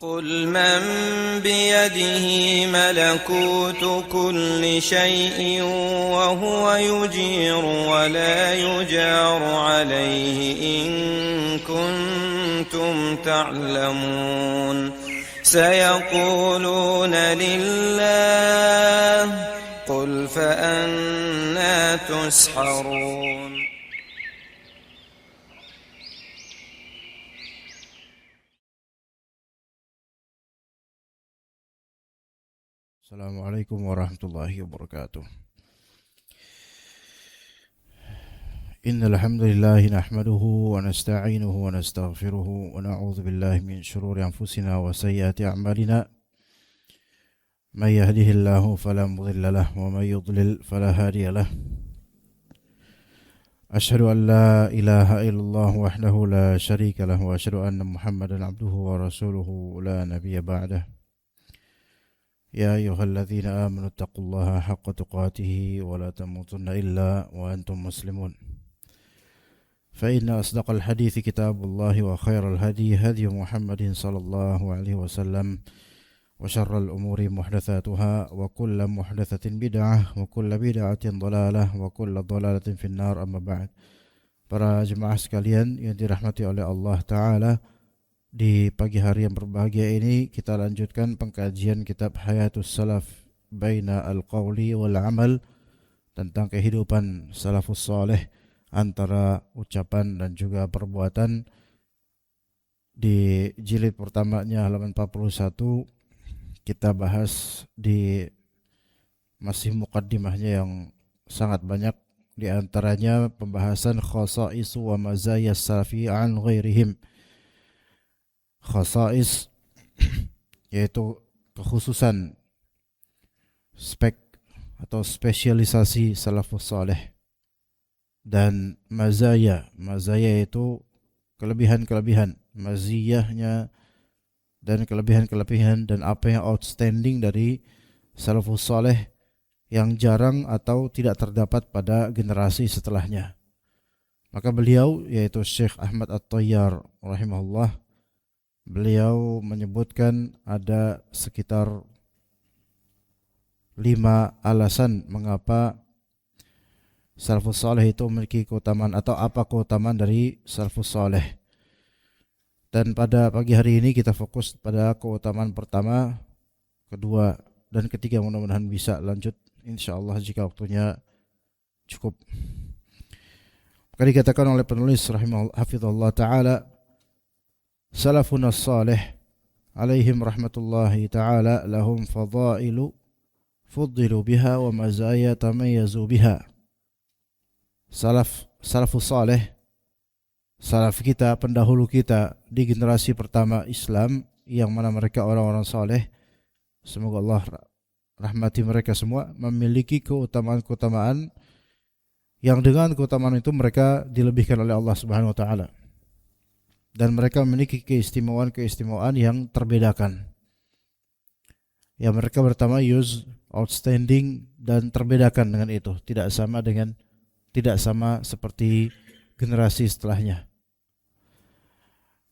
قل من بيده ملكوت كل شيء وهو يجير ولا يجار عليه إن كنتم تعلمون سيقولون لله قل فأنى تسحرون Assalamualaikum warahmatullahi wabarakatuh. Innal hamdalillah nahmaduhu wa nasta'inuhu wa nastaghfiruhu wa na'udzu billahi min shururi anfusina wa sayyiati a'malina. May yahdihillahu fala mudilla lahu wa may yudlil fala hadiya lahu. Asyhadu an la ilaha illallah wahdahu la syarika lahu wa asyhadu anna Muhammadan abduhu wa rasuluhu la nabiyya ba'dahu. يا أيها الذين آمنوا اتقوا الله حق تقاته ولا تموتن إلا وأنتم مسلمون فإن أصدق الحديث كتاب الله وخير الهدي هدي محمد صلى الله عليه وسلم وشر الأمور محدثاتها وكل محدثة بدعة وكل بدعة ضلالة وكل ضلالة في النار أما بعد. Para jemaah sekalian yang dirahmati oleh Allah Ta'ala, di pagi hari yang berbahagia ini kita lanjutkan pengkajian kitab Hayatus Salaf Baina Al-Qawli Wal-Amal, tentang kehidupan salafus saleh antara ucapan dan juga perbuatan. Di jilid pertamanya halaman 41 kita bahas di masih muqaddimahnya yang sangat banyak, di antaranya pembahasan khasa'is wa mazaya salafi an ghairihim. Khasa'is yaitu kekhususan, spek atau spesialisasi salafus saleh, dan mazaya itu kelebihan-kelebihan, maziyahnya dan kelebihan-kelebihan dan apa yang outstanding dari salafus saleh yang jarang atau tidak terdapat pada generasi setelahnya. Maka beliau, yaitu Syekh Ahmad At-Tayyar rahimahullah, beliau menyebutkan ada sekitar 5 alasan mengapa salafus saleh itu memiliki keutamaan, atau apa keutamaan dari salafus saleh. Dan pada pagi hari ini kita fokus pada keutamaan pertama, kedua, dan ketiga. Mudah-mudahan bisa lanjut insyaallah jika waktunya cukup. Maka dikatakan oleh penulis rahimahullah hafizallahu taala, salafun as-salih alaihim rahmatullahi ta'ala lahum fadailu fuddilu biha wa mazaya tamayyazu biha. Salafus salih, salaf kita, pendahulu kita di generasi pertama Islam, yang mana mereka orang-orang saleh, semoga Allah rahmati mereka semua, memiliki keutamaan-keutamaan yang dengan keutamaan itu mereka dilebihkan oleh Allah Subhanahu wa taala. Dan mereka memiliki keistimewaan yang terbedakan. Yang mereka bertamayuz, outstanding, dan terbedakan dengan itu. Tidak sama seperti generasi setelahnya.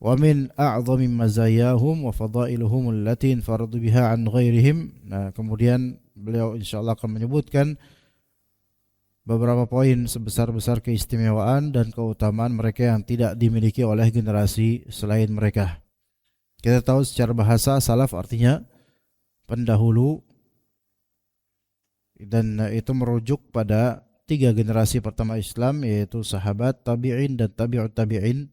Wa min a'zami mazayahum wa fadailuhum allati infaradu biha an ghairihim. Nah, kemudian beliau insyaallah akan menyebutkan beberapa poin sebesar-besar keistimewaan dan keutamaan mereka yang tidak dimiliki oleh generasi selain mereka. Kita tahu secara bahasa salaf artinya pendahulu, dan itu merujuk pada 3 generasi pertama Islam, yaitu sahabat, tabi'in, dan tabi'ut tabi'in.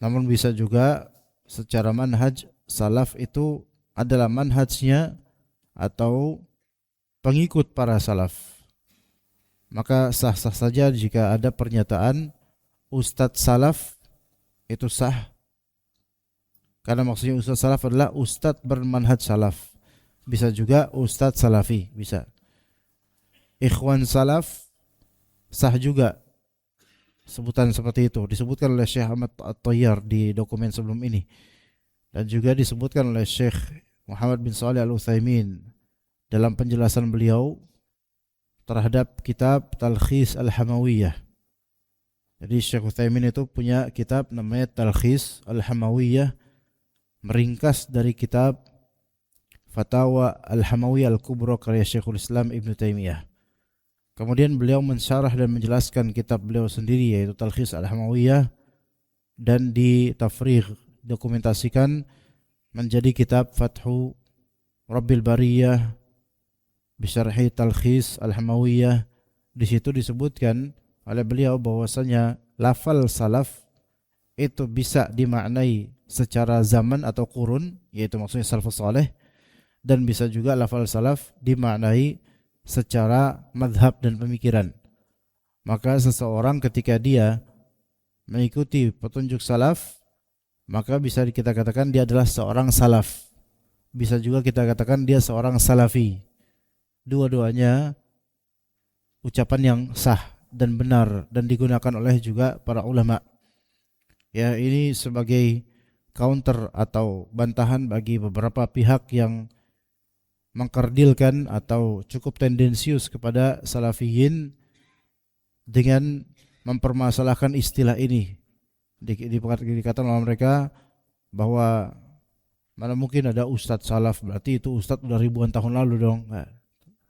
Namun bisa juga secara manhaj, salaf itu adalah manhajnya atau pengikut para salaf. Maka sah-sah saja jika ada pernyataan Ustadz salaf, itu sah. Karena maksudnya Ustadz salaf adalah Ustadz bermanhaj salaf. Bisa juga Ustadz salafi, bisa. Ikhwan salaf, sah juga. Sebutan seperti itu disebutkan oleh Syekh Ahmad At-Tayyar di dokumen sebelum ini. Dan juga disebutkan oleh Syekh Muhammad bin Shalih Al-Utsaimin dalam penjelasan beliau terhadap kitab Talkhis Al-Hamawiyah. Jadi Syekh Utsaimin itu punya kitab namanya Talkhis Al-Hamawiyah meringkas dari kitab Fatawa Al-Hamawiyah Al-Kubra karya Syekhul Islam Ibn Taimiyah. Kemudian beliau mensyarah dan menjelaskan kitab beliau sendiri yaitu Talkhis Al-Hamawiyah dan ditafrigh, dokumentasikan menjadi kitab Fathu Rabbil Bariyah bisyarhi Talkhis Al-Hamawiyah. Di situ disebutkan oleh beliau bahwasanya lafal salaf itu bisa dimaknai secara zaman atau kurun, yaitu maksudnya salafus saleh, dan bisa juga lafal salaf dimaknai secara madhab dan pemikiran. Maka seseorang ketika dia mengikuti petunjuk salaf, maka bisa kita katakan dia adalah seorang salaf. Bisa juga kita katakan dia seorang salafi. Dua-duanya ucapan yang sah dan benar dan digunakan oleh juga para ulama. Ya, ini sebagai counter atau bantahan bagi beberapa pihak yang mengkerdilkan atau cukup tendensius kepada salafiyin dengan mempermasalahkan istilah ini. Dikatakan oleh mereka bahwa mana mungkin ada ustadz salaf, berarti itu ustadz udah ribuan tahun lalu dong. Nah,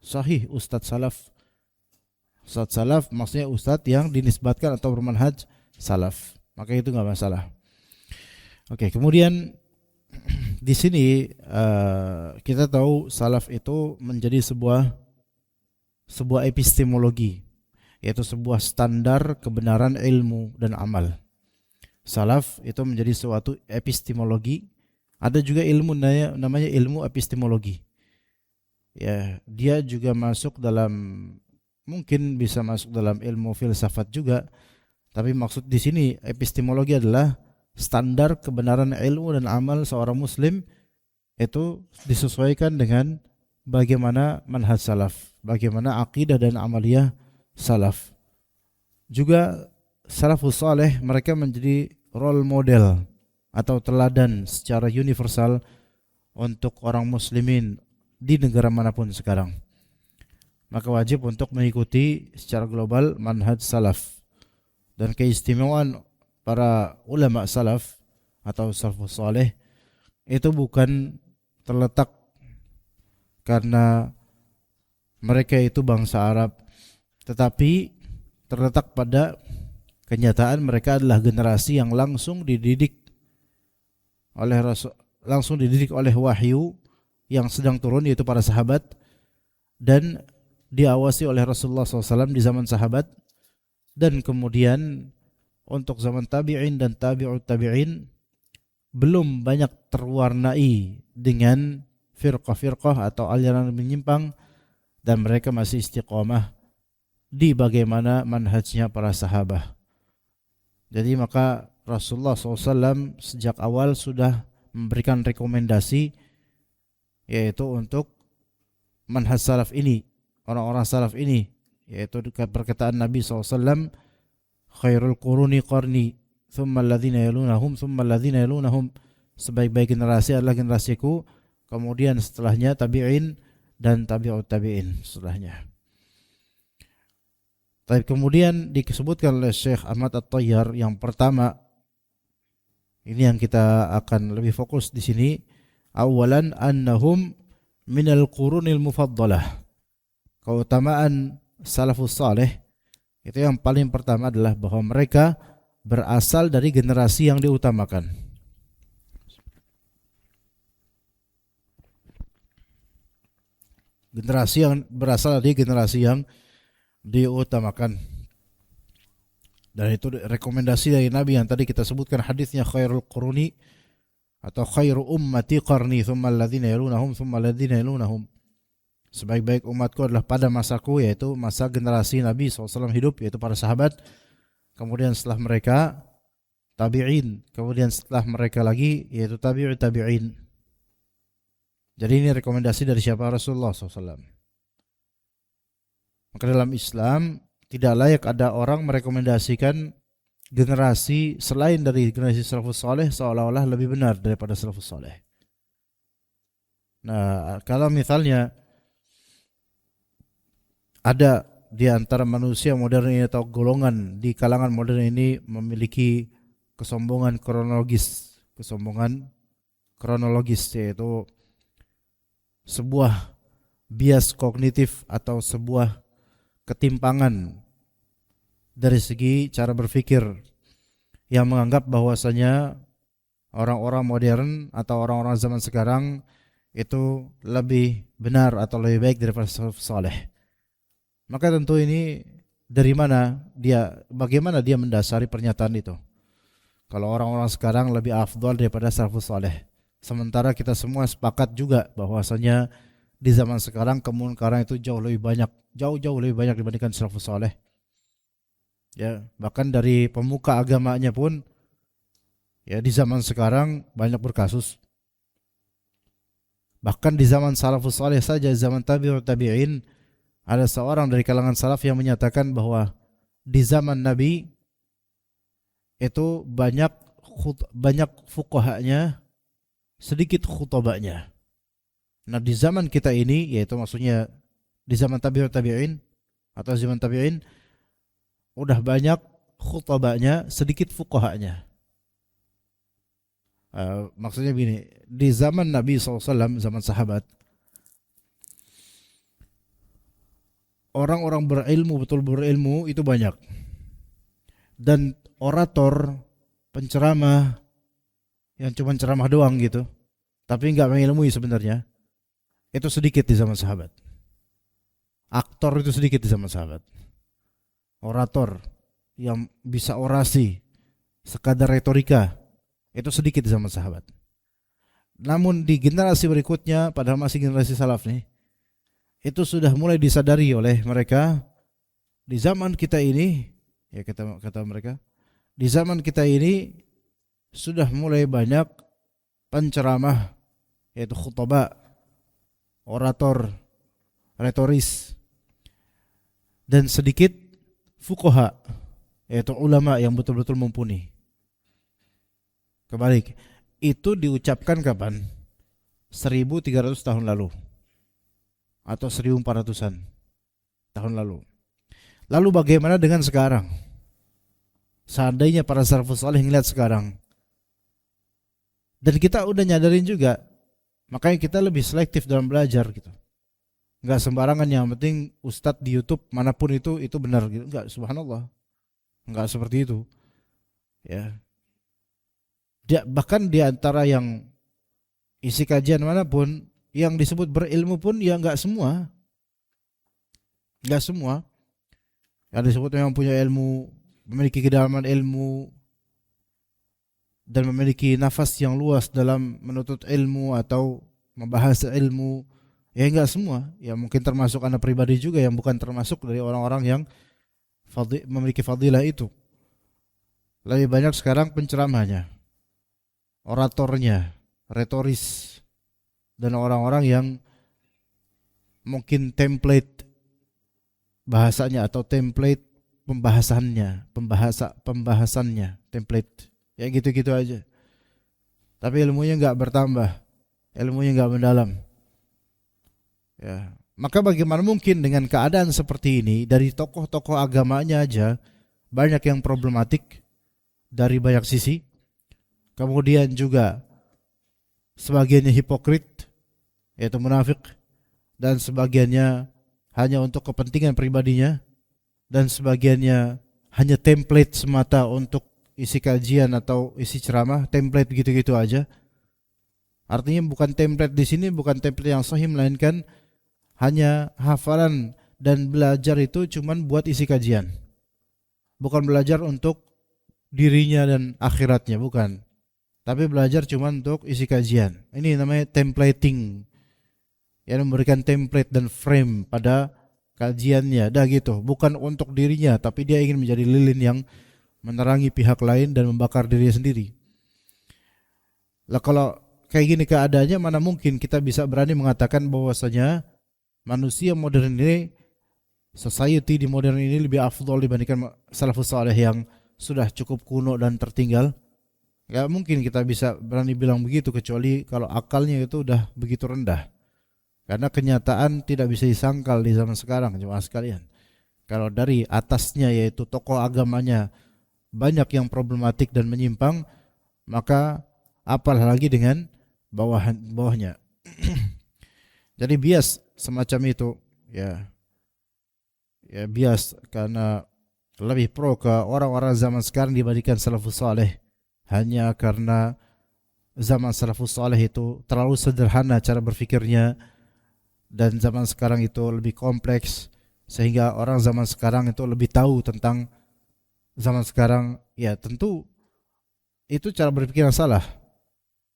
sahih ustadz salaf. Ustadz salaf maksudnya ustadz yang dinisbatkan atau bermanhaj salaf. Maka itu enggak masalah. Oke, kemudian di sini kita tahu salaf itu menjadi sebuah epistemologi, yaitu sebuah standar kebenaran ilmu dan amal. Salaf itu menjadi suatu epistemologi. Ada juga ilmu namanya ilmu epistemologi. Ya, dia juga masuk dalam, mungkin bisa masuk dalam ilmu filsafat juga. Tapi maksud di sini epistemologi adalah standar kebenaran ilmu dan amal seorang muslim itu disesuaikan dengan bagaimana manhaj salaf, bagaimana akidah dan amaliyah salaf. Juga salafus saleh mereka menjadi role model atau teladan secara universal untuk orang muslimin di negara manapun sekarang. Maka wajib untuk mengikuti secara global manhaj salaf. Dan keistimewaan para ulama salaf atau salafus saleh itu bukan terletak karena mereka itu bangsa Arab, tetapi terletak pada kenyataan mereka adalah generasi yang langsung dididik oleh wahyu yang sedang turun, yaitu para sahabat, dan diawasi oleh Rasulullah SAW di zaman sahabat, dan kemudian untuk zaman tabi'in dan tabi'ut tabi'in belum banyak terwarnai dengan firqah-firqah atau aliran menyimpang, dan mereka masih istiqamah di bagaimana manhajnya para sahabat. Jadi maka Rasulullah SAW sejak awal sudah memberikan rekomendasi, yaitu untuk manhaj salaf ini, orang-orang salaf ini, yaitu perkataan Nabi SAW, khairul quruni qarni thumma alladhina yalunahum thumma alladhina yalunahum, sebaik-baik generasi adalah generasiku, kemudian setelahnya tabi'in dan tabi'ut tabi'in setelahnya. Tapi kemudian disebutkan oleh Syekh Ahmad At-Tayyar yang pertama, ini yang kita akan lebih fokus di sini. Awalan annahum minal qurunil mufaddalah. Keutamaan salafus saleh itu yang paling pertama adalah bahwa mereka berasal dari generasi yang diutamakan. Generasi yang berasal dari generasi yang diutamakan. Dan itu rekomendasi dari Nabi yang tadi kita sebutkan hadisnya, khairul quruni atau khairu ummati qarni thumma alladhina yalunahum thumma alladhina yalunahum. Sebaik-baik umatku adalah pada masaku, yaitu masa generasi Nabi SAW hidup, yaitu para sahabat. Kemudian setelah mereka tabi'in, kemudian setelah mereka lagi yaitu tabi'ut tabi'in. Jadi ini rekomendasi dari siapa? Rasulullah SAW. Maka dalam Islam tidak layak ada orang merekomendasikan generasi selain dari generasi salafus saleh seolah-olah lebih benar daripada salafus saleh. Nah, kalau misalnya ada di antara manusia modern ini atau golongan di kalangan modern ini memiliki kesombongan kronologis, kesombongan kronologis, yaitu sebuah bias kognitif atau sebuah ketimpangan dari segi cara berpikir yang menganggap bahwasanya orang-orang modern atau orang-orang zaman sekarang itu lebih benar atau lebih baik daripada salafus saleh. Maka tentu ini bagaimana dia mendasari pernyataan itu? Kalau orang-orang sekarang lebih afdal daripada salafus saleh, sementara kita semua sepakat juga bahwasanya di zaman sekarang kemungkaran itu jauh lebih banyak dibandingkan salafus saleh. Ya, bahkan dari pemuka agamanya pun ya di zaman sekarang banyak berkasus. Bahkan di zaman salafus saleh saja, zaman tabi'in, ada seorang dari kalangan salaf yang menyatakan bahwa di zaman Nabi itu banyak fuqahanya, sedikit khutbahnya. Nah, di zaman kita ini, yaitu maksudnya di zaman tabi'in atau zaman tabi'in, udah banyak khutbahnya, sedikit fuqahanya. Maksudnya begini, di zaman Nabi SAW, zaman sahabat, orang-orang berilmu, betul berilmu itu banyak. Dan orator, penceramah, yang cuma ceramah doang gitu, tapi nggak mengilmui sebenarnya, itu sedikit di zaman sahabat. Aktor itu sedikit di zaman sahabat. Orator yang bisa orasi, sekadar retorika, itu sedikit di zaman sahabat. Namun di generasi berikutnya, padahal masih generasi salaf nih, itu sudah mulai disadari oleh mereka. Di zaman kita ini, ya kata mereka, di zaman kita ini sudah mulai banyak penceramah, yaitu khutbah, orator, retoris, dan sedikit fuqaha, yaitu ulama yang betul-betul mumpuni. Kebalik, itu diucapkan kapan? 1300 tahun lalu atau 1400-an tahun lalu. Lalu bagaimana dengan sekarang? Seandainya para salafus saleh ngeliat sekarang, dan kita udah nyadarin juga, makanya kita lebih selektif dalam belajar gitu. Enggak sembarangan yang penting ustadz di YouTube manapun itu benar gitu. Enggak, subhanallah. Enggak seperti itu. Ya. Bahkan di antara yang isi kajian manapun yang disebut berilmu pun ya enggak semua. Enggak semua. Yang disebut memang punya ilmu, memiliki kedalaman ilmu dan memiliki nafas yang luas dalam menuntut ilmu atau membahas ilmu, ya enggak semua. Ya mungkin termasuk Anda pribadi juga yang bukan termasuk dari orang-orang yang memiliki fadilah itu. Lebih banyak sekarang penceramahnya, oratornya, retoris, dan orang-orang yang mungkin template bahasanya atau template pembahasannya, template, ya gitu-gitu aja. Tapi ilmunya enggak bertambah, ilmunya enggak mendalam. Ya, maka bagaimana mungkin dengan keadaan seperti ini, dari tokoh-tokoh agamanya aja banyak yang problematik dari banyak sisi. Kemudian juga sebagiannya hipokrit, yaitu munafik, dan sebagiannya hanya untuk kepentingan pribadinya, dan sebagiannya hanya template semata untuk isi kajian atau isi ceramah, template gitu-gitu aja. Artinya bukan template di sini, bukan template yang sahih, melainkan hanya hafalan dan belajar itu cuman buat isi kajian. Bukan belajar untuk dirinya dan akhiratnya, bukan. Tapi belajar cuman untuk isi kajian. Ini namanya templating. Yang memberikan template dan frame pada kajiannya, dah gitu. Bukan untuk dirinya, tapi dia ingin menjadi lilin yang menerangi pihak lain dan membakar dirinya sendiri. Lah kalau kayak gini keadaannya, mana mungkin kita bisa berani mengatakan bahwasanya manusia modern ini, society di modern ini lebih afdal dibandingkan salafus saleh yang sudah cukup kuno dan tertinggal. Gak mungkin kita bisa berani bilang begitu, kecuali kalau akalnya itu udah begitu rendah. Karena kenyataan tidak bisa disangkal di zaman sekarang, jemaah sekalian. Kalau dari atasnya, yaitu tokoh agamanya, banyak yang problematik dan menyimpang, maka apalagi dengan bawahnya. Jadi bias semacam itu, ya bias karena lebih pro ke orang-orang zaman sekarang dibandingkan salafus saleh, hanya karena zaman salafus saleh itu terlalu sederhana cara berfikirnya dan zaman sekarang itu lebih kompleks, sehingga orang zaman sekarang itu lebih tahu tentang zaman sekarang. Ya tentu itu cara berpikir yang salah.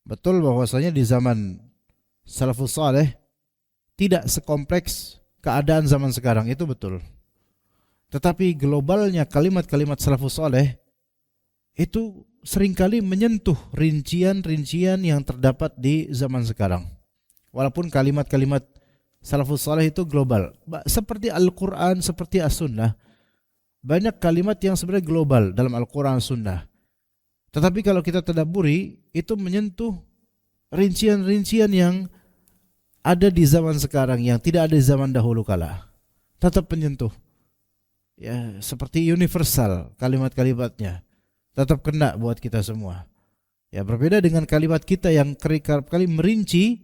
Betul bahwasanya di zaman salafus saleh tidak sekompleks keadaan zaman sekarang, itu betul. Tetapi globalnya kalimat-kalimat salafus saleh itu seringkali menyentuh rincian-rincian yang terdapat di zaman sekarang. Walaupun kalimat-kalimat salafus saleh itu global, seperti Al-Quran, seperti As-Sunnah, banyak kalimat yang sebenarnya global dalam Al-Quran, Sunnah. Tetapi kalau kita tadabburi, itu menyentuh rincian-rincian yang ada di zaman sekarang yang tidak ada di zaman dahulu kala. Tetap menyentuh. Ya, seperti universal kalimat-kalimatnya. Tetap kena buat kita semua. Ya, berbeda dengan kalimat kita yang kerap kali merinci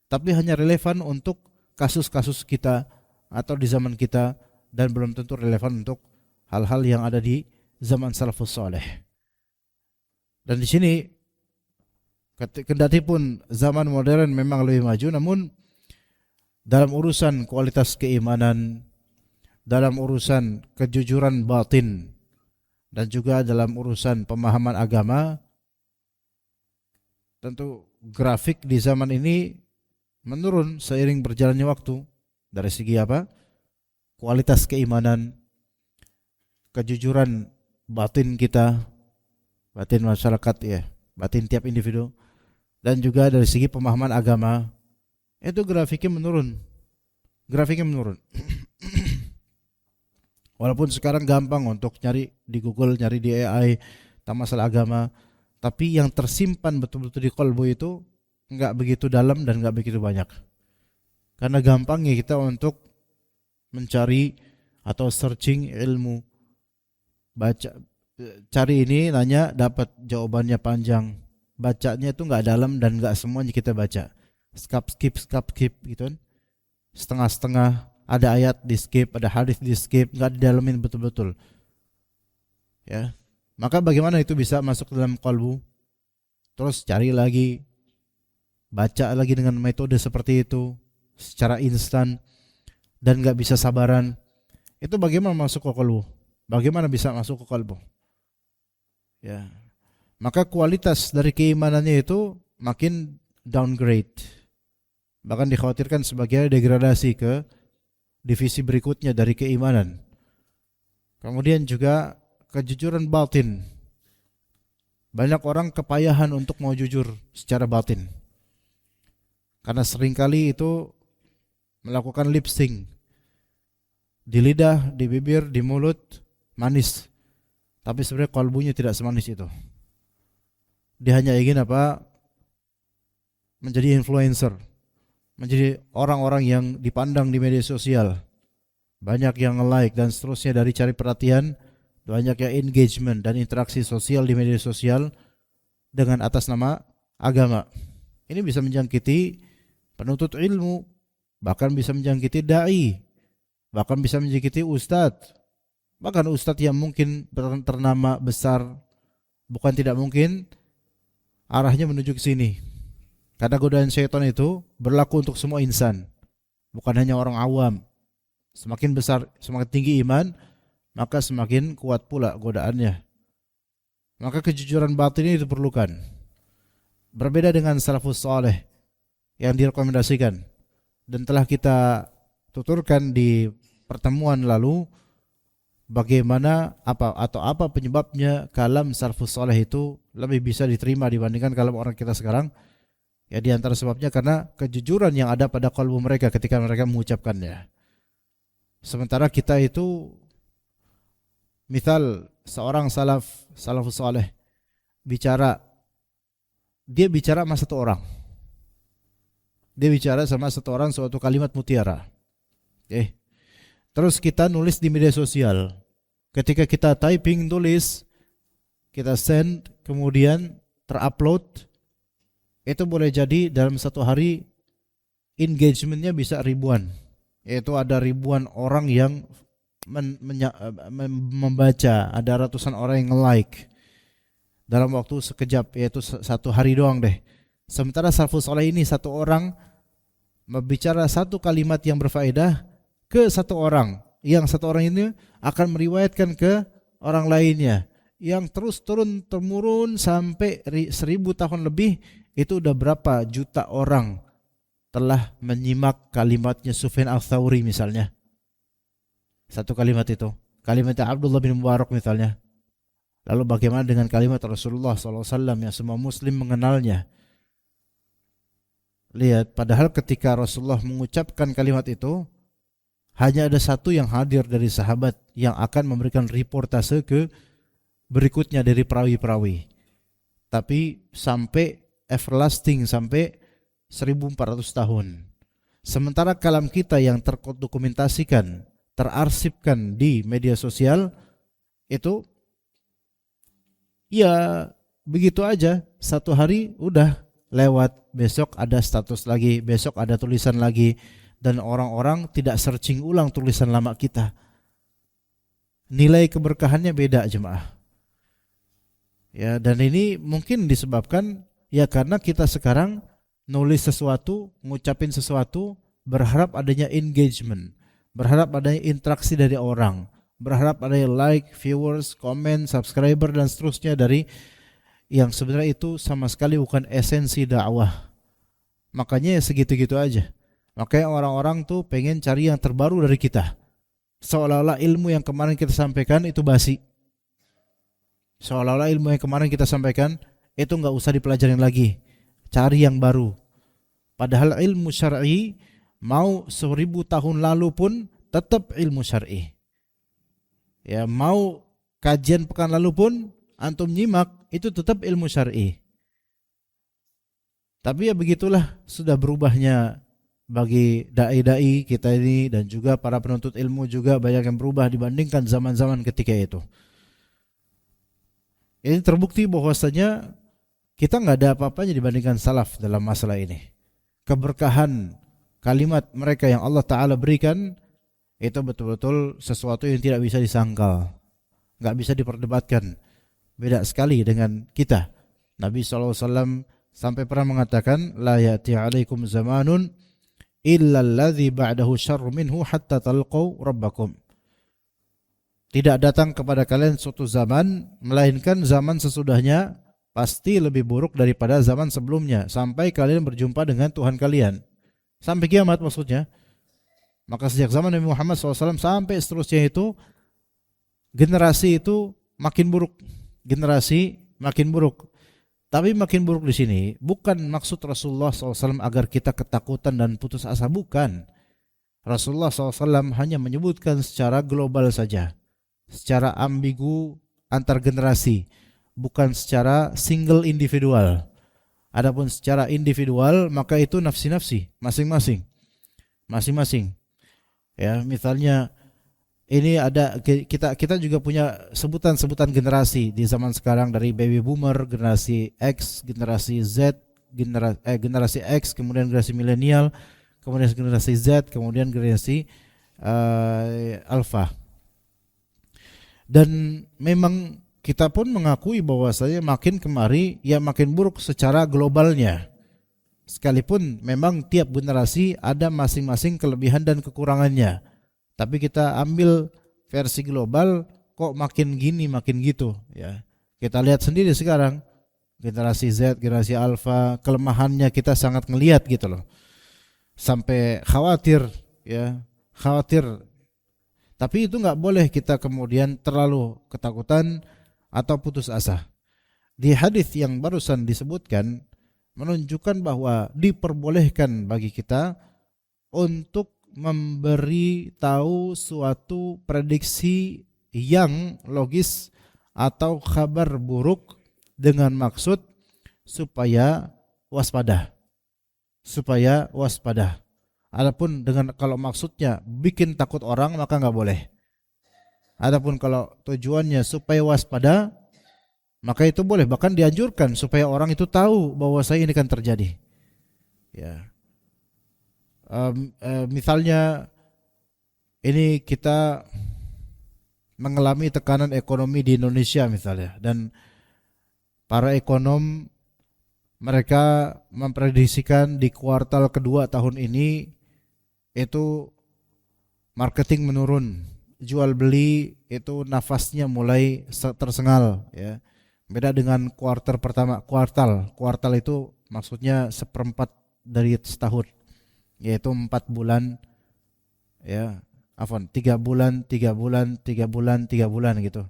tapi hanya relevan untuk kasus-kasus kita atau di zaman kita dan belum tentu relevan untuk hal-hal yang ada di zaman salafus saleh. Dan di sini kendati pun zaman modern memang lebih maju, namun dalam urusan kualitas keimanan, dalam urusan kejujuran batin, dan juga dalam urusan pemahaman agama, tentu grafik di zaman ini menurun seiring berjalannya waktu. Dari segi apa? Kualitas keimanan, kejujuran batin kita, batin masyarakat ya, batin tiap individu, dan juga dari segi pemahaman agama, itu grafiknya menurun. Grafiknya menurun. Walaupun sekarang gampang untuk nyari di Google, nyari di AI tentang masalah agama, tapi yang tersimpan betul-betul di kolbu itu enggak begitu dalam dan enggak begitu banyak. Karena gampangnya kita untuk mencari atau searching ilmu, baca, cari ini, nanya, dapat jawabannya panjang, bacanya itu enggak dalam dan enggak semuanya kita baca. Skip gitu kan. Setengah-setengah. Ada ayat di skip, ada hadis di skip, nggak didalamin betul-betul. Ya, maka bagaimana itu bisa masuk ke dalam kalbu? Terus cari lagi, baca lagi dengan metode seperti itu, secara instan dan nggak bisa sabaran. Itu bagaimana masuk ke kalbu? Bagaimana bisa masuk ke kalbu? Ya, maka kualitas dari keimanannya itu makin downgrade, bahkan dikhawatirkan sebagai degradasi ke divisi berikutnya dari keimanan. Kemudian juga kejujuran batin. Banyak orang kepayahan untuk mau jujur secara batin, karena seringkali itu melakukan lip sync. Di lidah, di bibir, di mulut manis, tapi sebenarnya kalbunya tidak semanis itu. Dia hanya ingin apa? Menjadi influencer, menjadi orang-orang yang dipandang di media sosial, banyak yang nge-like dan seterusnya, dari cari perhatian, banyak yang engagement dan interaksi sosial di media sosial dengan atas nama agama. Ini bisa menjangkiti penuntut ilmu, bahkan bisa menjangkiti dai, bahkan bisa menjangkiti ustadz, bahkan ustadz yang mungkin ternama besar, bukan tidak mungkin arahnya menuju ke sini. Karena godaan syaitan itu berlaku untuk semua insan, bukan hanya orang awam. Semakin besar, semakin tinggi iman, maka semakin kuat pula godaannya. Maka kejujuran batin ini diperlukan. Berbeda dengan salafus saleh yang direkomendasikan dan telah kita tuturkan di pertemuan lalu, bagaimana apa penyebabnya kalam salafus saleh itu lebih bisa diterima dibandingkan kalam orang kita sekarang. Ya, di antara sebabnya karena kejujuran yang ada pada kalbu mereka ketika mereka mengucapkannya. Sementara kita itu, misal seorang salafus saleh bicara, dia bicara sama satu orang. Dia bicara sama satu orang suatu kalimat mutiara. Terus kita nulis di media sosial. Ketika kita typing, tulis, kita send, kemudian terupload, itu boleh jadi dalam satu hari engagementnya bisa ribuan, yaitu ada ribuan orang yang membaca, ada ratusan orang yang nge-like dalam waktu sekejap, yaitu satu hari doang deh. Sementara salafus saleh ini satu orang berbicara satu kalimat yang berfaedah ke satu orang, yang satu orang ini akan meriwayatkan ke orang lainnya, yang terus turun temurun sampai 1000 tahun lebih. Itu udah berapa juta orang telah menyimak kalimatnya Sufyan Ats-Tsauri misalnya. Satu kalimat itu, kalimat Abdullah bin Mubarak misalnya. Lalu bagaimana dengan kalimat Rasulullah SAW yang semua muslim mengenalnya? Lihat, padahal ketika Rasulullah mengucapkan kalimat itu, hanya ada satu yang hadir dari sahabat yang akan memberikan reportase ke berikutnya dari perawi-perawi. Tapi sampai everlasting, sampai 1400 tahun. Sementara kalam kita yang terdokumentasikan, terarsipkan di media sosial, itu ya begitu aja, satu hari udah lewat, besok ada status lagi, besok ada tulisan lagi, dan orang-orang tidak searching ulang tulisan lama kita. Nilai keberkahannya beda jemaah. Ya, dan ini mungkin disebabkan ya karena kita sekarang nulis sesuatu, ngucapin sesuatu, berharap adanya engagement, berharap adanya interaksi dari orang, berharap adanya like, viewers, comment, subscriber dan seterusnya dari yang sebenarnya itu sama sekali bukan esensi dakwah. Makanya ya segitu-gitu aja. Makanya orang-orang tuh pengen cari yang terbaru dari kita. Seolah-olah ilmu yang kemarin kita sampaikan itu basi. Seolah-olah ilmu yang kemarin kita sampaikan itu enggak usah dipelajarin lagi. Cari yang baru. Padahal ilmu syar'i mau 1000 tahun lalu pun tetap ilmu syar'i. Ya, mau kajian pekan lalu pun antum nyimak itu tetap ilmu syar'i. Tapi ya begitulah sudah berubahnya bagi dai-dai kita ini, dan juga para penuntut ilmu juga banyak yang berubah dibandingkan zaman-zaman ketika itu. Ini terbukti bahwasanya kita nggak ada apa-apanya dibandingkan salaf dalam masalah ini. Keberkahan kalimat mereka yang Allah Ta'ala berikan itu betul-betul sesuatu yang tidak bisa disangkal, nggak bisa diperdebatkan. Beda sekali dengan kita. Nabi SAW sampai pernah mengatakan, la ya'ti alaikum zamanun illa alladhi ba'dahu syarru minhu hatta talqaw rabbakum. Tidak datang kepada kalian suatu zaman, melainkan zaman sesudahnya pasti lebih buruk daripada zaman sebelumnya, sampai kalian berjumpa dengan Tuhan kalian. Sampai kiamat maksudnya. Maka sejak zaman Nabi Muhammad SAW sampai seterusnya itu, generasi itu makin buruk. Generasi makin buruk. Tapi makin buruk di sini bukan maksud Rasulullah SAW agar kita ketakutan dan putus asa, bukan. Rasulullah SAW hanya menyebutkan secara global saja, secara ambigu antar generasi, bukan secara single individual. Adapun secara individual maka itu nafsi-nafsi masing-masing. Ya, misalnya ini ada kita juga punya sebutan-sebutan generasi di zaman sekarang, dari baby boomer, generasi X, generasi Z, generasi X, kemudian generasi milenial, kemudian generasi Z, kemudian generasi alpha. Dan memang kita pun mengakui bahwasanya makin kemari ya makin buruk secara globalnya. Sekalipun memang tiap generasi ada masing-masing kelebihan dan kekurangannya. Tapi kita ambil versi global, kok makin gini makin gitu ya. Kita lihat sendiri sekarang generasi Z, generasi alpha, kelemahannya kita sangat ngelihat gitu loh. Sampai khawatir ya, khawatir. Tapi itu enggak boleh kita kemudian terlalu ketakutan atau putus asa. Di hadis yang barusan disebutkan menunjukkan bahwa diperbolehkan bagi kita untuk memberi tahu suatu prediksi yang logis atau kabar buruk dengan maksud supaya waspada. Adapun dengan kalau maksudnya bikin takut orang maka enggak boleh. Adapun kalau tujuannya supaya waspada, maka itu boleh, bahkan dianjurkan supaya orang itu tahu bahwa saya ini kan terjadi. Ya, misalnya ini kita mengalami tekanan ekonomi di Indonesia misalnya, dan para ekonom mereka memprediksikan di kuartal kedua tahun ini itu marketing menurun, jual beli itu nafasnya mulai tersengal, ya. Beda dengan kuartal pertama. Kuartal itu maksudnya seperempat dari setahun, yaitu 4 bulan, ya. 3 bulan gitu.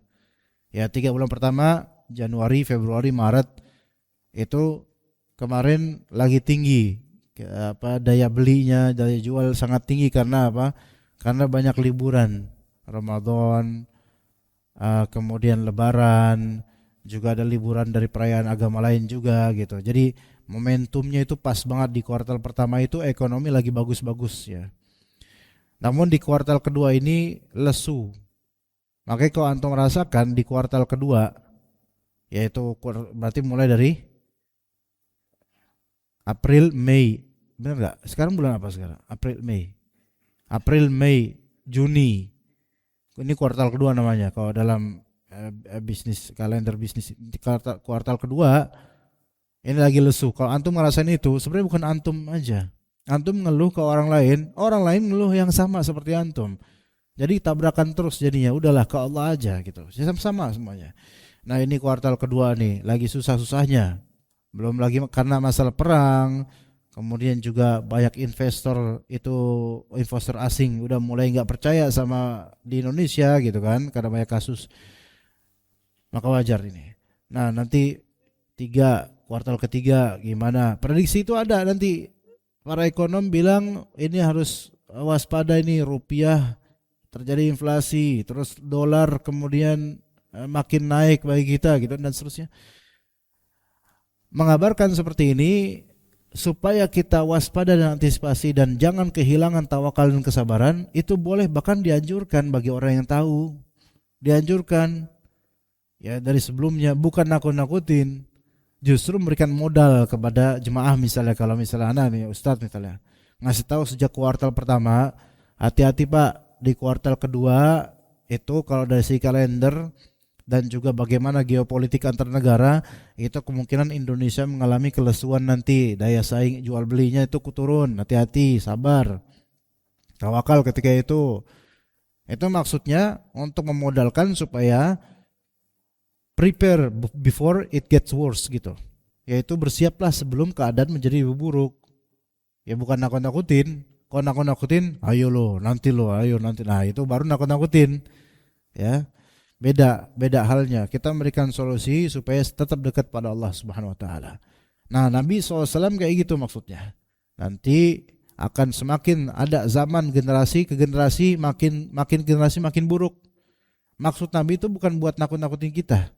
Ya, 3 bulan pertama Januari, Februari, Maret itu kemarin lagi tinggi, daya belinya, daya jual sangat tinggi. Karena apa? Karena banyak liburan, Ramadan, kemudian Lebaran, juga ada liburan dari perayaan agama lain juga gitu. Jadi momentumnya itu pas banget di kuartal pertama itu ekonomi lagi bagus-bagus, ya. Namun di kuartal kedua ini lesu. Makanya kalau antum rasakan di kuartal kedua, yaitu berarti mulai dari April, Mei, benar nggak? Sekarang bulan apa sekarang? April, Mei, Juni. Ini kuartal kedua namanya. Kalau dalam bisnis, kalender bisnis, kuartal kedua ini lagi lesu. Kalau antum ngerasain itu, sebenarnya bukan antum aja. Antum ngeluh ke orang lain ngeluh yang sama seperti antum. Jadi tabrakan terus jadinya. Udahlah ke Allah aja gitu. Sama-sama semuanya. Nah, ini kuartal kedua nih, lagi susah-susahnya. Belum lagi karena masalah perang. Kemudian juga banyak investor asing udah mulai nggak percaya sama di Indonesia gitu kan, karena banyak kasus. Maka wajar ini. Nah, nanti kuartal ketiga gimana? Prediksi itu ada nanti. Para ekonom bilang ini harus waspada, ini rupiah terjadi inflasi, terus dolar kemudian makin naik bagi kita gitu dan seterusnya. Mengabarkan seperti ini supaya kita waspada dan antisipasi dan jangan kehilangan tawakal dan kesabaran, itu boleh, bahkan dianjurkan bagi orang yang tahu. Dianjurkan, ya, dari sebelumnya, bukan nakut-nakutin. Justru memberikan modal kepada jemaah, misalnya kalau misalnya anak nih, Ustadz misalnya ngasih tahu sejak kuartal pertama, hati-hati Pak, di kuartal kedua itu kalau dari segi kalender dan juga bagaimana geopolitik antar negara, itu kemungkinan Indonesia mengalami kelesuan nanti, daya saing jual belinya itu turun, hati-hati, sabar, tawakal ketika itu. Itu maksudnya untuk memodalkan supaya prepare before it gets worse gitu. Yaitu bersiaplah sebelum keadaan menjadi lebih buruk. Ya, bukan nakut-nakutin. Kalau nakut-nakutin, ayo nanti. Nah, itu baru nakut-nakutin. Ya. Beda halnya. Kita memberikan solusi supaya tetap dekat pada Allah Subhanahu wa taala. Nah, Nabi SAW kayak gitu maksudnya. Nanti akan semakin ada zaman generasi ke generasi makin generasi makin buruk. Maksud Nabi itu bukan buat nakut-nakutin kita,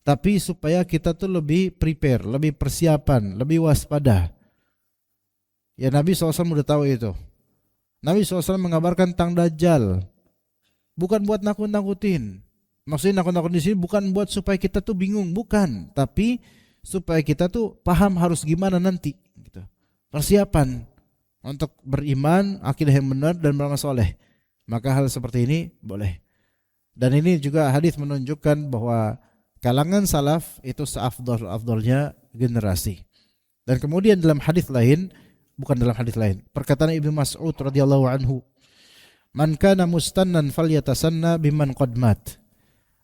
tapi supaya kita tuh lebih prepare, lebih persiapan, lebih waspada. Ya, Nabi SAW udah tahu itu. Nabi SAW mengabarkan tentang Dajjal. Bukan buat nakut-nakutin. Maksudnya nakut-nakutin di sini bukan buat supaya kita tuh bingung, bukan. Tapi supaya kita tuh paham harus gimana nanti. Gitu. Persiapan untuk beriman, akidah yang benar dan beramal soleh. Maka hal seperti ini boleh. Dan ini juga hadis menunjukkan bahwa kalangan salaf itu seafdal-afdalnya generasi. Dan kemudian dalam hadis lain, perkataan Ibnu Mas'ud radhiyallahu anhu, "Man kana mustannan falyatasanna biman qad mat."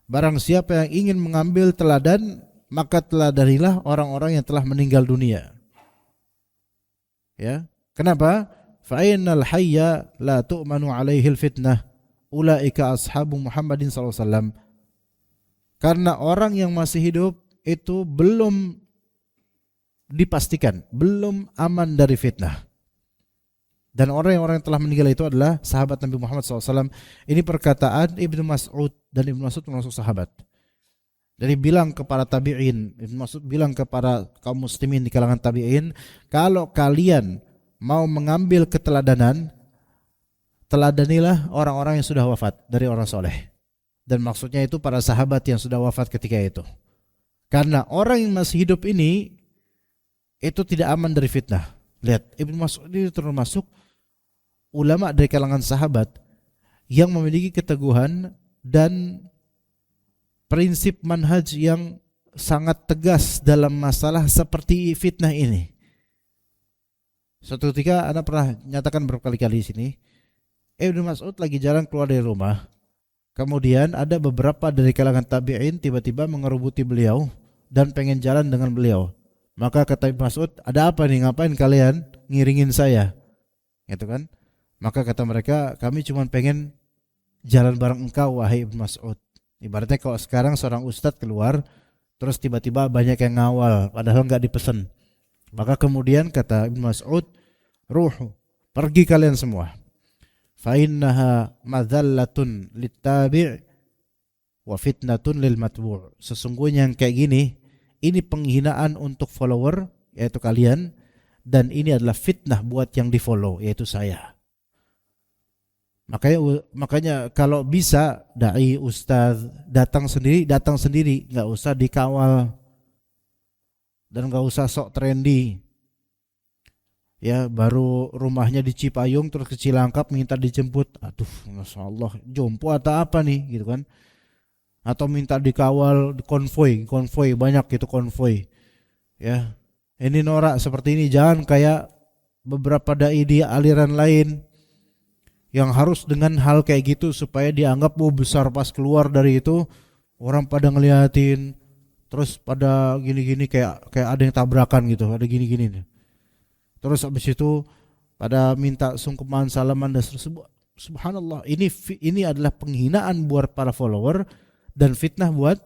Barang siapa yang ingin mengambil teladan, maka teladanilah orang-orang yang telah meninggal dunia. Ya, kenapa? Fa innal hayya la tu'manu alaihil fitnah, ulaika ashabu Muhammadin sallallahu alaihi wasallam. Karena orang yang masih hidup itu belum dipastikan, belum aman dari fitnah. Dan orang yang telah meninggal itu adalah sahabat Nabi Muhammad SAW. Ini perkataan Ibnu Mas'ud, dan Ibnu Mas'ud termasuk sahabat. Jadi bilang kepada tabi'in, Ibnu Mas'ud bilang kepada kaum muslimin di kalangan tabi'in, kalau kalian mau mengambil keteladanan, teladanilah orang-orang yang sudah wafat dari orang soleh. Dan maksudnya itu para sahabat yang sudah wafat ketika itu. Karena orang yang masih hidup ini itu tidak aman dari fitnah. Lihat, Ibnu Mas'ud ini termasuk ulama dari kalangan sahabat yang memiliki keteguhan dan prinsip manhaj yang sangat tegas dalam masalah seperti fitnah ini. Suatu ketika Anda pernah nyatakan berkali-kali di sini, Ibnu Mas'ud lagi jalan keluar dari rumah. Kemudian ada beberapa dari kalangan tabi'in tiba-tiba mengerubuti beliau dan pengen jalan dengan beliau. Maka kata Ibnu Mas'ud, ada apa nih, ngapain kalian ngiringin saya? Gitu kan? Maka kata mereka, kami cuma pengen jalan bareng engkau wahai Ibnu Mas'ud. Ibaratnya kalau sekarang seorang ustadz keluar, terus tiba-tiba banyak yang ngawal, padahal enggak dipesan. Maka kemudian kata Ibnu Mas'ud, ruh, pergi kalian semua. Fa innaha madhallatun littabi' wa fitnatun lil matbu'. Sesungguhnya yang kayak gini, ini penghinaan untuk follower, yaitu kalian, dan ini adalah fitnah buat yang di follow, yaitu saya. Makanya kalau bisa dai, ustaz datang sendiri, nggak usah dikawal dan nggak usah sok trendy. Ya, baru rumahnya di Cipayung terus ke Cilangkap minta dijemput. Aduh, Masya Allah, jompo atau apa nih gitu kan. Atau minta dikawal, konvoy banyak gitu konvoy. Ya. Ini norak seperti ini, jangan kayak beberapa dai di aliran lain yang harus dengan hal kayak gitu supaya dianggap besar. Pas keluar dari itu orang pada ngeliatin, terus pada gini-gini kayak ada yang tabrakan gitu, ada gini-gini nih. Terus habis itu pada minta sungkeman, salaman dan seterusnya. Subhanallah, ini adalah penghinaan buat para follower dan fitnah buat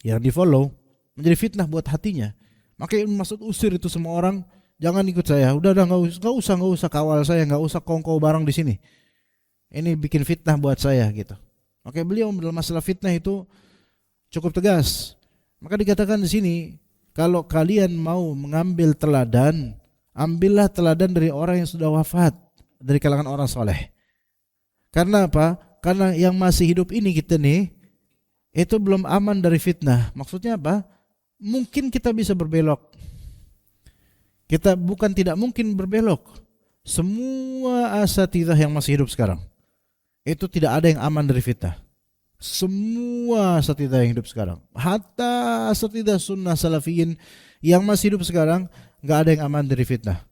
yang di follow, menjadi fitnah buat hatinya. Makanya Ibnu Mas'ud usir itu semua orang, jangan ikut saya. Udah nggak usah kawal saya, nggak usah kongko bareng di sini. Ini bikin fitnah buat saya gitu. Makanya beliau dalam masalah fitnah itu cukup tegas. Maka dikatakan di sini, kalau kalian mau mengambil teladan, ambillah teladan dari orang yang sudah wafat, dari kalangan orang soleh. Karena apa? Karena yang masih hidup ini kita nih, itu belum aman dari fitnah. Maksudnya apa? Mungkin kita bisa berbelok. Kita bukan tidak mungkin berbelok. Semua asatidzah yang masih hidup sekarang, itu tidak ada yang aman dari fitnah. Semua asatidzah yang hidup sekarang, hatta asatidzah sunnah salafiyin yang masih hidup sekarang, nggak ada yang aman dari fitnah.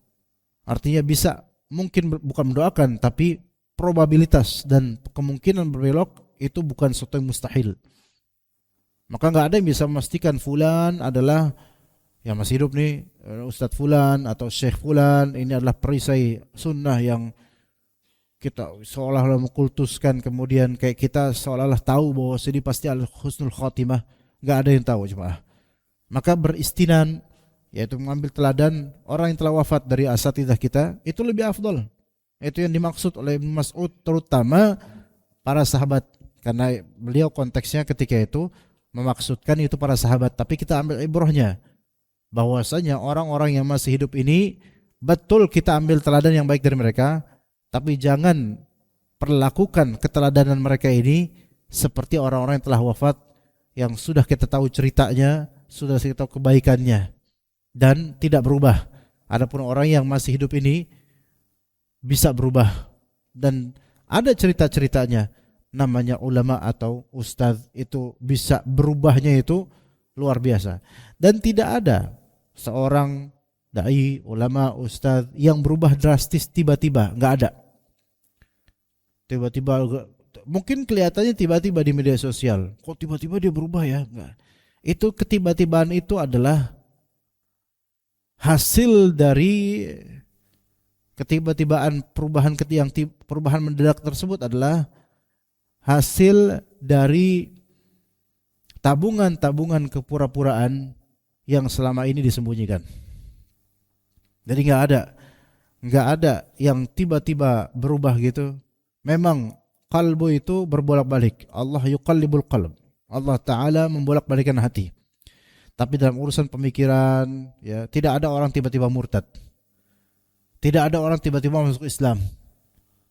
Artinya bisa, mungkin bukan mendoakan, tapi probabilitas dan kemungkinan berbelok itu bukan sesuatu yang mustahil. Maka nggak ada yang bisa memastikan fulan adalah yang masih hidup nih, Ustadz fulan atau Syekh fulan, ini adalah perisai sunnah yang kita seolah-olah mengkultuskan, kemudian kayak kita seolah-olah tahu bahwa ini pasti al-husnul khatimah. Nggak ada yang tahu jemaah. Maka beristinan, yaitu mengambil teladan orang yang telah wafat dari asatidzah kita, itu lebih afdal. Itu yang dimaksud oleh Ibnu Mas'ud, terutama para sahabat, karena beliau konteksnya ketika itu memaksudkan itu para sahabat. Tapi kita ambil ibrahnya, bahwasanya orang-orang yang masih hidup ini betul kita ambil teladan yang baik dari mereka, tapi jangan perlakukan keteladanan mereka ini seperti orang-orang yang telah wafat, yang sudah kita tahu ceritanya, sudah kita tahu kebaikannya dan tidak berubah. Adapun orang yang masih hidup ini bisa berubah dan ada cerita-ceritanya. Namanya ulama atau ustadz itu bisa berubahnya itu luar biasa. Dan tidak ada seorang dai, ulama, ustadz yang berubah drastis tiba-tiba, nggak ada. Tiba-tiba, mungkin kelihatannya tiba-tiba di media sosial, kok tiba-tiba dia berubah ya? Nggak. Itu ketiba-tibaan itu adalah hasil dari ketiba-tibaan perubahan mendadak tersebut adalah hasil dari tabungan-tabungan kepura-puraan yang selama ini disembunyikan. Jadi nggak ada yang tiba-tiba berubah gitu. Memang kalbu itu berbolak-balik. Allah yuqallibul qalb. Allah Ta'ala membolak-balikan hati. Tapi dalam urusan pemikiran, ya, tidak ada orang tiba-tiba murtad. Tidak ada orang tiba-tiba masuk Islam.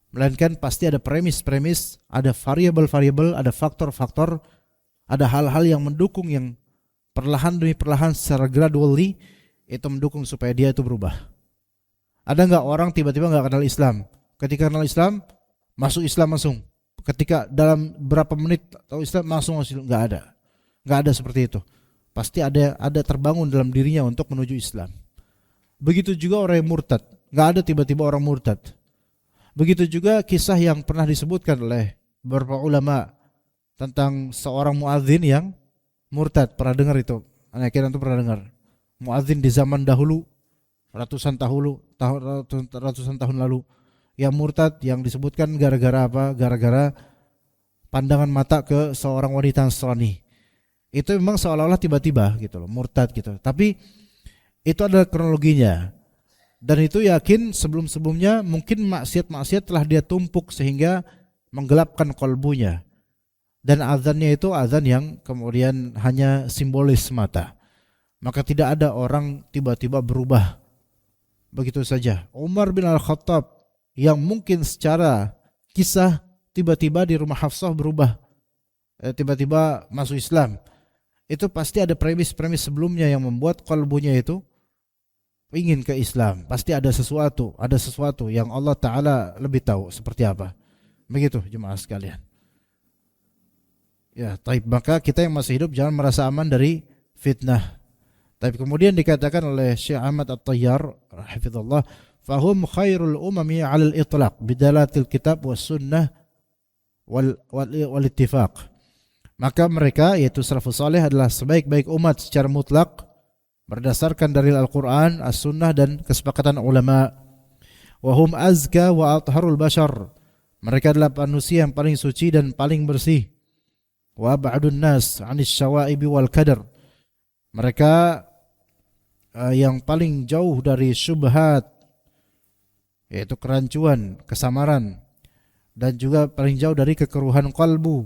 Melainkan pasti ada premis-premis, ada variabel-variabel, ada faktor-faktor, ada hal-hal yang mendukung yang perlahan demi perlahan secara gradually itu mendukung supaya dia itu berubah. Ada nggak orang tiba-tiba nggak kenal Islam, ketika kenal Islam masuk Islam langsung, ketika dalam berapa menit tahu Islam langsung masuk? Nggak ada seperti itu. Pasti ada terbangun dalam dirinya untuk menuju Islam. Begitu juga orang yang murtad, nggak ada tiba-tiba orang murtad. Begitu juga kisah yang pernah disebutkan oleh beberapa ulama tentang seorang muadzin yang murtad. Pernah dengar itu? Anak kira itu pernah dengar. Muadzin di zaman dahulu, ratusan tahun lalu, yang murtad, yang disebutkan gara-gara apa? Gara-gara pandangan mata ke seorang wanita Nasrani. Itu memang seolah-olah tiba-tiba gitu loh, murtad gitu. Tapi itu adalah kronologinya. Dan itu yakin sebelum-sebelumnya mungkin maksiat-maksiat telah dia tumpuk sehingga menggelapkan kalbunya. Dan azannya itu azan yang kemudian hanya simbolis semata. Maka tidak ada orang tiba-tiba berubah begitu saja. Umar bin Al-Khattab yang mungkin secara kisah tiba-tiba di rumah Hafsah berubah, tiba-tiba masuk Islam. Itu pasti ada premis-premis sebelumnya yang membuat kalbunya itu ingin ke Islam. Pasti ada sesuatu yang Allah Ta'ala lebih tahu seperti apa. Begitu jemaah sekalian. Ya, taib, maka kita yang masih hidup jangan merasa aman dari fitnah. Tapi kemudian dikatakan oleh Syekh Ahmad At-Tayyar hafizallah, fahum khairul umami 'alal itlaq bidalatil kitab was sunnah wal ittifaq. Maka mereka yaitu salafus saleh adalah sebaik-baik umat secara mutlak berdasarkan dalil Al-Qur'an, As-Sunnah dan kesepakatan ulama. Wa hum azka wa atharul bashar. Mereka adalah manusia yang paling suci dan paling bersih. Wa ba'dun nas 'anis syawa'ib wal kadar. Mereka yang paling jauh dari syubhat, yaitu kerancuan, kesamaran, dan juga paling jauh dari kekeruhan kalbu.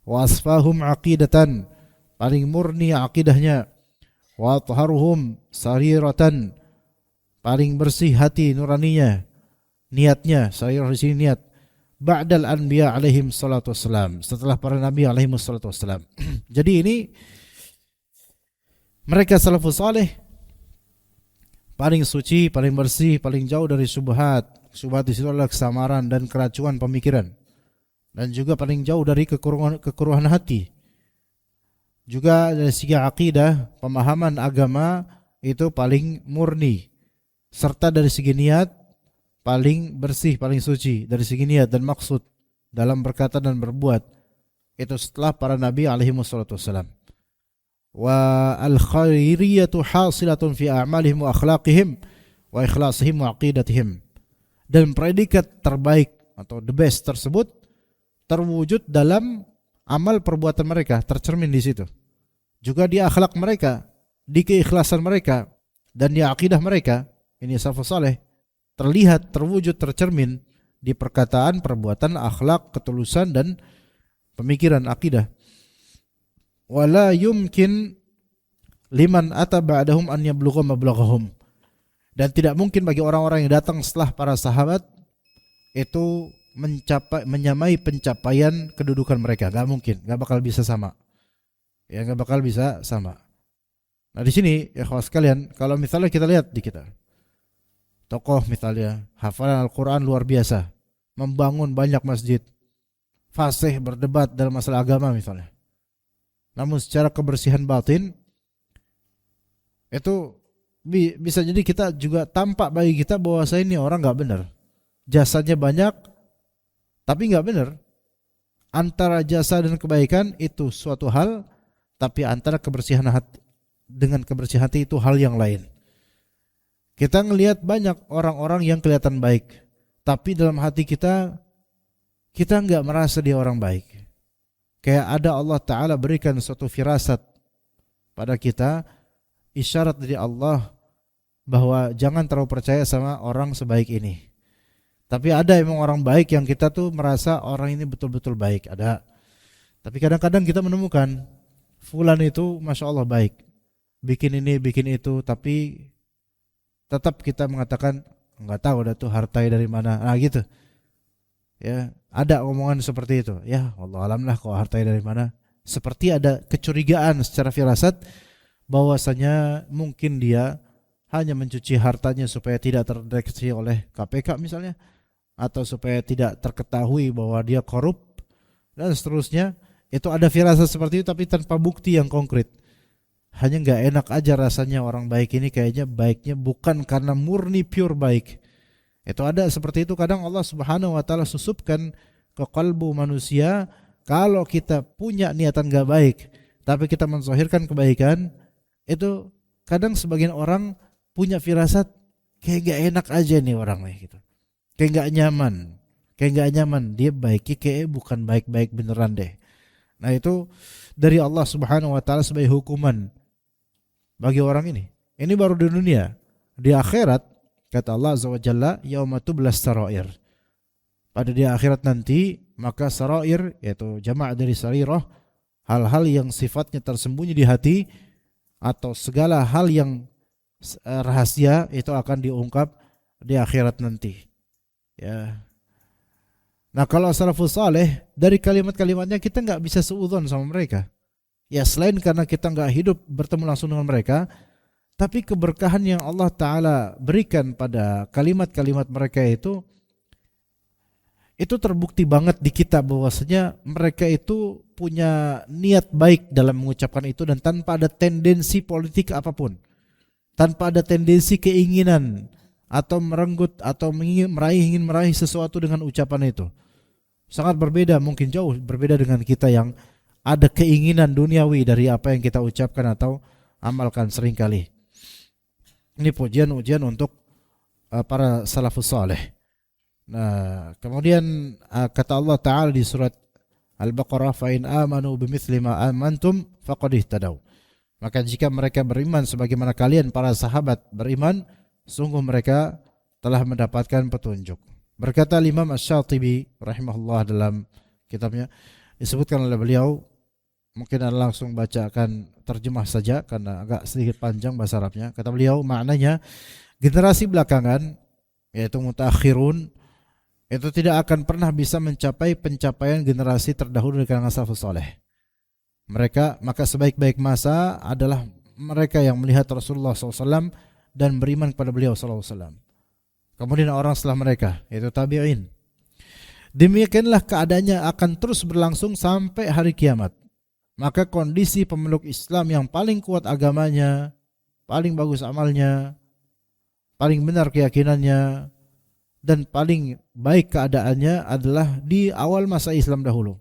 Wa asfahum aqidatan, paling murni akidahnya. Wa taharuhum sariratan, paling bersih hati nuraninya, niatnya. Sarirah di sini niat. Ba'dal anbiya alaihim salatu wassalam, setelah para nabi alaihim salatu wassalam. Jadi ini mereka salafus saleh paling suci, paling bersih, paling jauh dari syubhat. Syubhat di situ adalah kesamaran dan keracuan pemikiran. Dan juga paling jauh dari kekeruhan hati. Juga dari segi akidah, pemahaman agama itu paling murni. Serta dari segi niat paling bersih, paling suci dari segi niat dan maksud dalam berkata dan berbuat. Itu setelah para nabi alaihi wassalatu wassalam. Wa al-khairiyatu hasilatun fi a'malihim wa akhlaqihim wa ikhlasihim wa aqidatihim. Dan predikat terbaik atau the best tersebut terwujud dalam amal perbuatan mereka, tercermin di situ. Juga di akhlak mereka, di keikhlasan mereka, dan di akidah mereka. Ini salafus saleh terlihat, terwujud, tercermin di perkataan, perbuatan, akhlak, ketulusan dan pemikiran akidah. Wala yumkin liman ata ba'dahum an yablugha mablaghahum. Dan tidak mungkin bagi orang-orang yang datang setelah para sahabat itu menyamai pencapaian kedudukan mereka. Gak mungkin, gak bakal bisa sama. Ya, gak bakal bisa sama. Nah di sini ya kawan sekalian, kalau misalnya kita lihat di kita, tokoh misalnya hafalan Al-Quran luar biasa, membangun banyak masjid, fasih berdebat dalam masalah agama misalnya. Namun secara kebersihan batin itu bisa jadi kita juga tampak bagi kita bahwa saya ini orang gak benar. Jasanya banyak tapi gak benar. Antara jasa dan kebaikan itu suatu hal, tapi antara kebersihan hati dengan kebersihan hati itu hal yang lain. Kita ngelihat banyak orang-orang yang kelihatan baik, tapi dalam hati kita gak merasa dia orang baik. Kayak ada Allah Ta'ala berikan suatu firasat pada kita, isyarat dari Allah bahwa jangan terlalu percaya sama orang sebaik ini. Tapi ada emang orang baik yang kita tuh merasa orang ini betul-betul baik, ada. Tapi kadang-kadang kita menemukan fulan itu Masya Allah baik, bikin ini, bikin itu, tapi tetap kita mengatakan nggak tahu ada tuh hartai dari mana, nah gitu. Ya, ada omongan seperti itu. Ya, wallahu alam lah kok hartai dari mana. Seperti ada kecurigaan secara firasat bahwasanya mungkin dia hanya mencuci hartanya supaya tidak terdeteksi oleh KPK misalnya, atau supaya tidak terketahui bahwa dia korup dan seterusnya. Itu ada firasat seperti itu tapi tanpa bukti yang konkret. Hanya nggak enak aja rasanya orang baik ini kayaknya baiknya bukan karena murni pure baik. Itu ada seperti itu. Kadang Allah Subhanahu wa taala susupkan ke kalbu manusia kalau kita punya niatan nggak baik tapi kita menzahirkan kebaikan, itu kadang sebagian orang punya firasat kayak nggak enak aja nih orang nih gitu. Kayak nggak nyaman. Dia baiknya kayak bukan baik-baik beneran deh. Nah itu dari Allah Subhanahu wa taala sebagai hukuman bagi orang ini. Ini baru di dunia. Di akhirat kata Allah Azza wa Jalla, yauma tublas sarair. Pada di akhirat nanti maka sarair yaitu jama' dari sarirah, hal-hal yang sifatnya tersembunyi di hati atau segala hal yang rahasia itu akan diungkap di akhirat nanti. Ya. Nah kalau salafus saleh dari kalimat-kalimatnya kita nggak bisa seudon sama mereka. Ya selain karena kita nggak hidup bertemu langsung dengan mereka, tapi keberkahan yang Allah Ta'ala berikan pada kalimat-kalimat mereka itu terbukti banget di kita bahwasanya mereka itu punya niat baik dalam mengucapkan itu dan tanpa ada tendensi politik apapun, tanpa ada tendensi keinginan atau merenggut atau ingin meraih sesuatu dengan ucapan itu. Sangat berbeda, mungkin jauh berbeda dengan kita yang ada keinginan duniawi dari apa yang kita ucapkan atau amalkan seringkali. Ini pujian-ujian untuk para salafus saleh. Nah, kemudian kata Allah Ta'ala di surat Al-Baqarah, fa in amanu bimithli ma amantum faqad ihtadaw. Maka jika mereka beriman sebagaimana kalian para sahabat beriman, sungguh mereka telah mendapatkan petunjuk. Berkata Imam Asy-Syatibi rahimahullah dalam kitabnya, disebutkan oleh beliau, mungkin Anda langsung bacakan terjemah saja karena agak sedikit panjang bahasa Arabnya. Kata beliau, maknanya generasi belakangan yaitu mutaakhirun itu tidak akan pernah bisa mencapai pencapaian generasi terdahulu dari kalangan salafus saleh. Mereka, maka sebaik-baik masa adalah mereka yang melihat Rasulullah SAW dan beriman kepada beliau SAW. Kemudian orang setelah mereka, yaitu tabi'in. Demikianlah keadaannya akan terus berlangsung sampai hari kiamat. Maka kondisi pemeluk Islam yang paling kuat agamanya, paling bagus amalnya, paling benar keyakinannya, dan paling baik keadaannya adalah di awal masa Islam dahulu.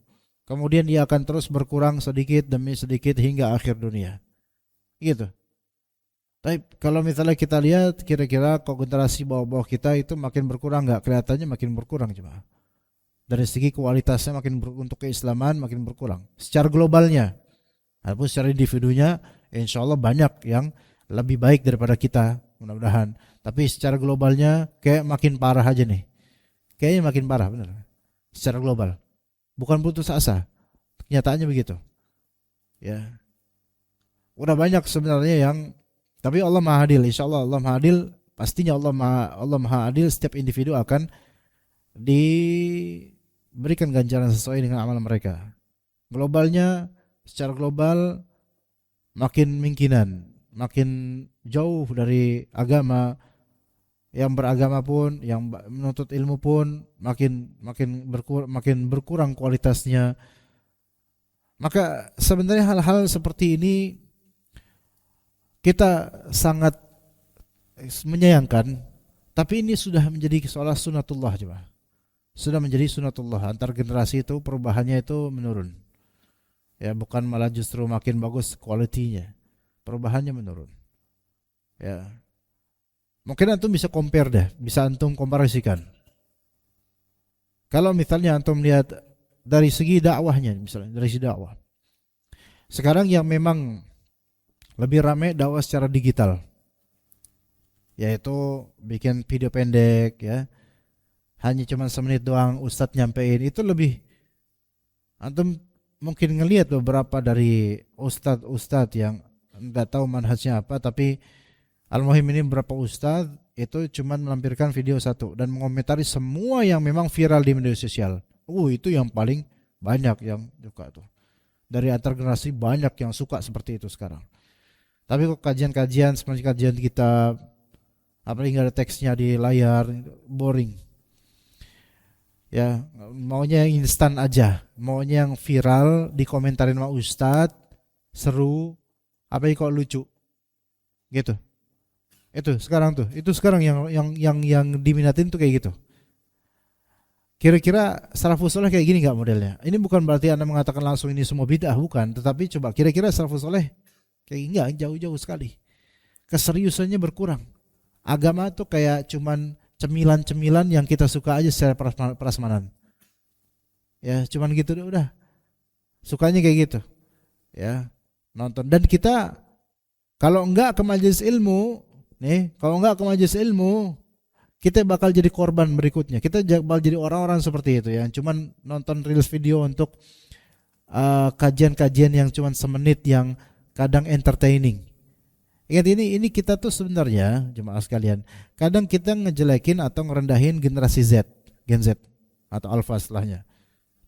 Kemudian ia akan terus berkurang sedikit demi sedikit hingga akhir dunia. Gitu. Tapi kalau misalnya kita lihat kira-kira generasi bawah-bawah kita itu makin berkurang enggak? Kelihatannya makin berkurang cuma. Dari segi kualitasnya makin untuk keislaman makin berkurang. Secara globalnya. Adapun secara individunya insyaallah banyak yang lebih baik daripada kita, mudah-mudahan. Tapi secara globalnya kayak makin parah aja nih. Kayaknya makin parah benar. Secara global. Bukan putus asa. Kenyataannya begitu. Ya. Udah banyak sebenarnya yang, tapi Allah Maha Adil. Insyaallah Allah Maha Adil. Pastinya Allah Maha Adil. Setiap individu akan diberikan ganjaran sesuai dengan amal mereka. Globalnya, secara global makin mingkinan, makin jauh dari agama. Yang beragama pun, yang menuntut ilmu pun makin berkurang kualitasnya. Maka sebenarnya hal-hal seperti ini kita sangat menyayangkan, tapi ini sudah menjadi seolah sunatullah coba. Sudah menjadi sunatullah, antar generasi itu perubahannya itu menurun. Ya, bukan malah justru makin bagus kualitinya. Perubahannya menurun. Ya. Mungkin antum bisa compare deh, bisa antum komparasikan. Kalau misalnya antum lihat dari segi dakwahnya, misalnya dari segi dakwah. Sekarang yang memang lebih ramai dakwah secara digital, yaitu bikin video pendek ya, hanya cuma semenit doang ustadz nyampein, itu lebih. Antum mungkin ngelihat beberapa dari ustadz yang enggak tahu manhajnya apa, tapi al-muhim ini beberapa ustadz itu cuma melampirkan video satu dan mengomentari semua yang memang viral di media sosial. Itu yang paling banyak yang suka tuh. Dari antar generasi banyak yang suka seperti itu sekarang. Tapi kok kajian-kajian seperti kajian kita, apalagi nggak ada teksnya di layar, boring. Ya, maunya yang instan aja, maunya yang viral, dikomentarin sama ustadz, seru, apalagi kok lucu, gitu. Itu sekarang yang diminatin tuh kayak gitu. Kira-kira salafus saleh kayak gini nggak modelnya? Ini bukan berarti Anda mengatakan langsung ini semua bid'ah, bukan. Tetapi coba kira-kira salafus saleh kayak enggak, jauh-jauh sekali. Keseriusannya berkurang. Agama tuh kayak cuman cemilan-cemilan yang kita suka aja secara prasmanan. Ya, cuman gitu udah. Sukanya kayak gitu. Ya, nonton. Dan kita kalau enggak ke majelis ilmu, kita bakal jadi korban berikutnya. Kita bakal jadi orang-orang seperti itu ya, cuman nonton reels video untuk kajian-kajian yang cuman semenit yang kadang entertaining. Ingat ini kita tuh sebenarnya jemaah sekalian, kadang kita ngejelekin atau ngerendahin generasi Z, Gen Z atau Alpha setelahnya.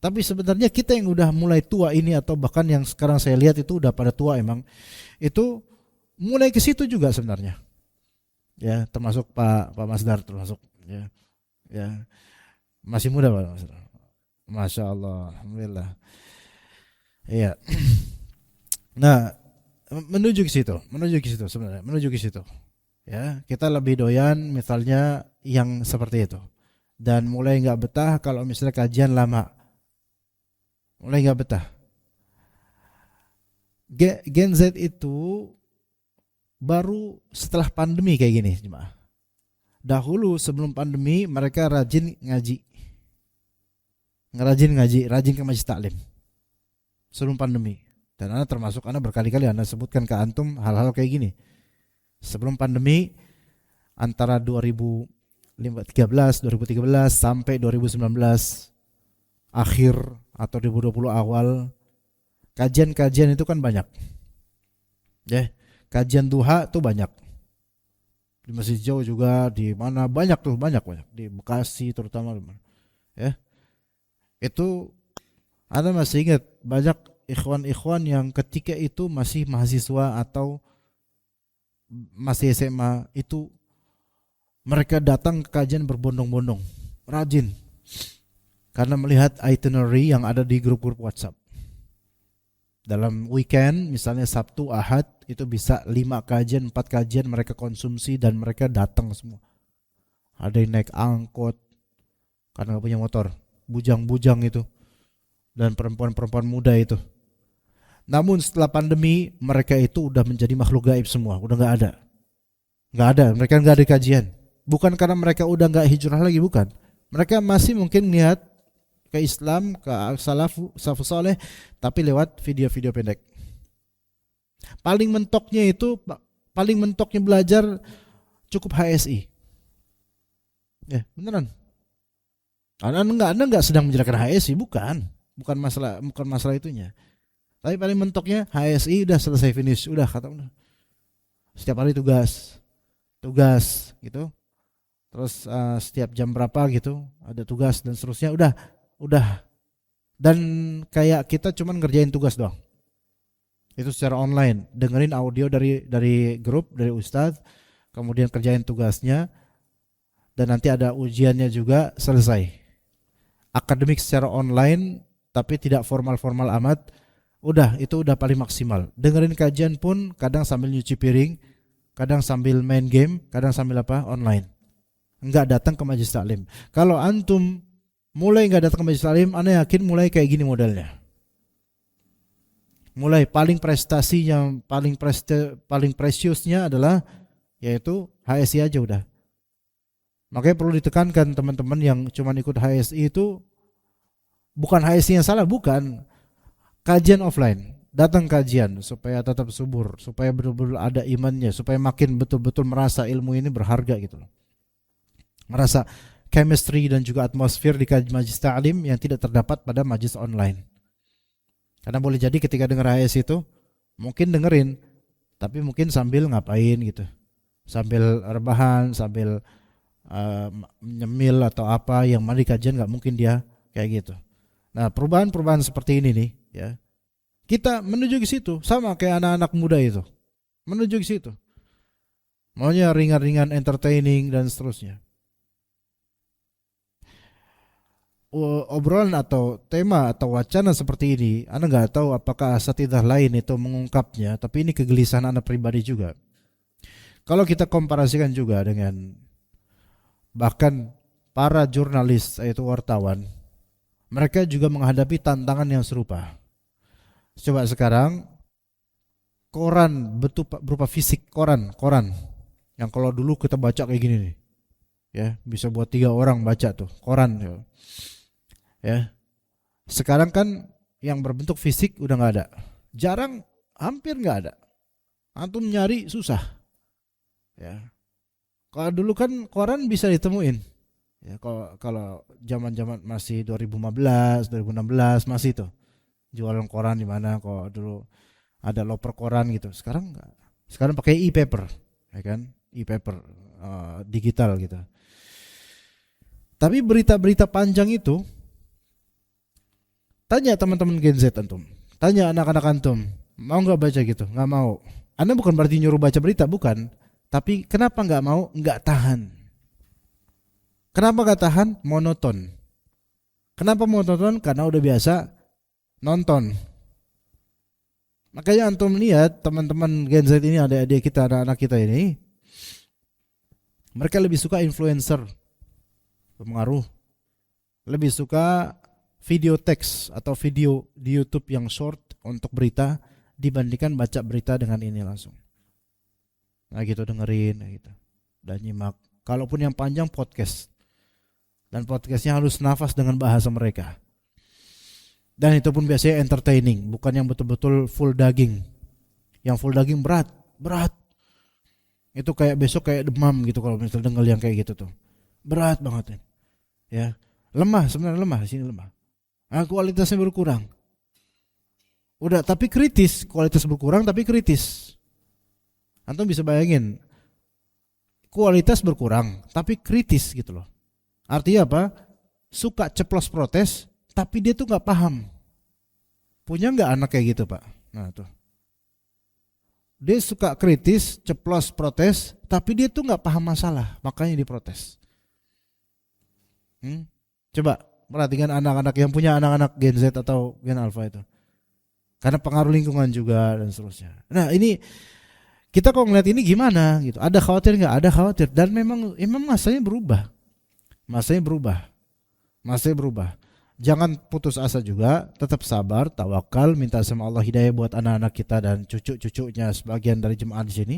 Tapi sebenarnya kita yang udah mulai tua ini atau bahkan yang sekarang saya lihat itu udah pada tua emang, itu mulai ke situ juga sebenarnya. Ya, termasuk Pak Masdar termasuk ya. Ya. Masih muda Pak Masdar. Masya Allah, alhamdulillah. Iya. Nah, menuju ke situ sebenarnya, menuju ke situ. Ya, kita lebih doyan misalnya yang seperti itu. Dan mulai enggak betah kalau misalnya kajian lama. Mulai enggak betah. Gen Z itu baru setelah pandemi kayak gini, jemaah. Dahulu sebelum pandemi mereka rajin ngaji, rajin ke majelis taklim. Sebelum pandemi. Dan Anda termasuk, Anda berkali-kali Anda sebutkan ke antum hal-hal kayak gini. Sebelum pandemi antara 2013 sampai 2019 akhir atau 2020 awal, kajian-kajian itu kan banyak. Ya. Kajian duha tuh banyak. Di Masjid Jauh juga, di mana banyak di Bekasi terutama, ya. Itu Anda masih ingat banyak ikhwan-ikhwan yang ketika itu masih mahasiswa atau masih SMA, itu mereka datang ke kajian berbondong-bondong, rajin. Karena melihat itinerary yang ada di grup-grup WhatsApp. Dalam weekend, misalnya Sabtu, Ahad, itu bisa 5 kajian, 4 kajian mereka konsumsi dan mereka datang semua. Ada yang naik angkot karena gak punya motor, bujang-bujang itu, dan perempuan-perempuan muda itu. Namun setelah pandemi, mereka itu udah menjadi makhluk gaib semua, udah gak ada. Mereka gak ada kajian. Bukan karena mereka udah gak hijrah lagi, bukan. Mereka masih mungkin niat ke Islam, ke salafus saleh, tapi lewat video-video pendek. Paling mentoknya belajar cukup HSI. Ya, beneran. Anda enggak sedang menjelaskan HSI, bukan masalah itunya. Tapi paling mentoknya HSI, udah selesai finish, udah kata udah. Setiap hari tugas gitu. Terus setiap jam berapa gitu ada tugas dan seterusnya, udah. Dan kayak kita cuman ngerjain tugas doang. Itu secara online, dengerin audio dari grup, dari ustadz, kemudian kerjain tugasnya, dan nanti ada ujiannya juga, selesai. Akademik secara online, tapi tidak formal-formal amat, itu udah paling maksimal. Dengerin kajian pun kadang sambil nyuci piring, kadang sambil main game, kadang sambil online. Enggak datang ke majelis taklim. Kalau antum mulai enggak datang ke majelis taklim, Anda yakin mulai kayak gini modelnya. Mulai paling prestasinya, paling precious-nya adalah yaitu HSI aja udah. Makanya perlu ditekankan teman-teman yang cuma ikut HSI itu, bukan HSI yang salah, bukan. Kajian offline, datang kajian supaya tetap subur, supaya betul-betul ada imannya, supaya makin betul-betul merasa ilmu ini berharga gitu loh. Merasa chemistry dan juga atmosfer di majelis ta'lim yang tidak terdapat pada majelis online. Karena boleh jadi ketika dengar HSI itu mungkin dengerin, tapi mungkin sambil ngapain gitu, sambil rebahan, sambil nyemil atau apa yang mana di kajian nggak mungkin dia kayak gitu. Nah, perubahan-perubahan seperti ini nih ya, kita menuju ke situ sama kayak anak-anak muda itu. Menuju ke situ. Maunya ringan-ringan, entertaining dan seterusnya. Obrolan atau tema atau wacana seperti ini, Anda nggak tahu apakah asatidzah lain itu mengungkapnya, tapi ini kegelisahan Anda pribadi juga. Kalau kita komparasikan juga dengan bahkan para jurnalis, yaitu wartawan, mereka juga menghadapi tantangan yang serupa. Coba sekarang koran berupa fisik, koran yang kalau dulu kita baca kayak gini nih, ya bisa buat 3 orang baca tuh koran, ya. Sekarang kan yang berbentuk fisik udah nggak ada, jarang, hampir nggak ada. Antum nyari susah, ya. Kalau dulu kan koran bisa ditemuin, ya. Kalau zaman masih 2015, 2016 masih tuh jualan koran di mana. Kalau dulu ada loper koran gitu. Sekarang enggak. Sekarang pakai e-paper, ya kan? E-paper digital gitu. Tapi berita-berita panjang itu, tanya teman-teman Gen Z antum, tanya anak-anak antum, mau nggak baca gitu? Nggak mau. Anda bukan berarti nyuruh baca berita, bukan. Tapi kenapa nggak mau? Nggak tahan. Kenapa nggak tahan? Monoton. Kenapa monoton? Karena udah biasa nonton. Makanya antum lihat teman-teman Gen Z ini, adik-adik kita, anak-anak kita ini, mereka lebih suka influencer, pengaruh, lebih suka video teks atau video di YouTube yang short untuk berita dibandingkan baca berita dengan ini langsung. Nah gitu, dengerin gitu dan nyimak. Kalaupun yang panjang podcast, dan podcastnya harus nafas dengan bahasa mereka. Dan itu pun biasanya entertaining, bukan yang betul-betul full daging. Yang full daging berat. Itu kayak besok kayak demam gitu kalau misalnya dengar yang kayak gitu tuh. Berat banget ya. Lemah, sebenarnya lemah, sini lemah. Nah, kualitasnya berkurang. Udah, tapi kritis, kualitas berkurang tapi kritis. Antum bisa bayangin, kualitas berkurang tapi kritis gitu loh. Artinya apa? Suka ceplos protes tapi dia tuh nggak paham. Punya nggak anak kayak gitu Pak? Nah tuh, dia suka kritis, ceplos protes tapi dia tuh nggak paham masalah, makanya diprotes. Coba perhatikan anak-anak yang punya anak-anak Gen Z atau Gen Alpha itu. Karena pengaruh lingkungan juga dan seterusnya. Nah ini kita kok ngeliat ini gimana gitu. Ada khawatir nggak? Ada khawatir. Dan memang masanya berubah. Masanya berubah. Jangan putus asa juga. Tetap sabar, tawakal, minta sama Allah hidayah buat anak-anak kita dan cucu-cucunya sebagian dari jemaah di sini.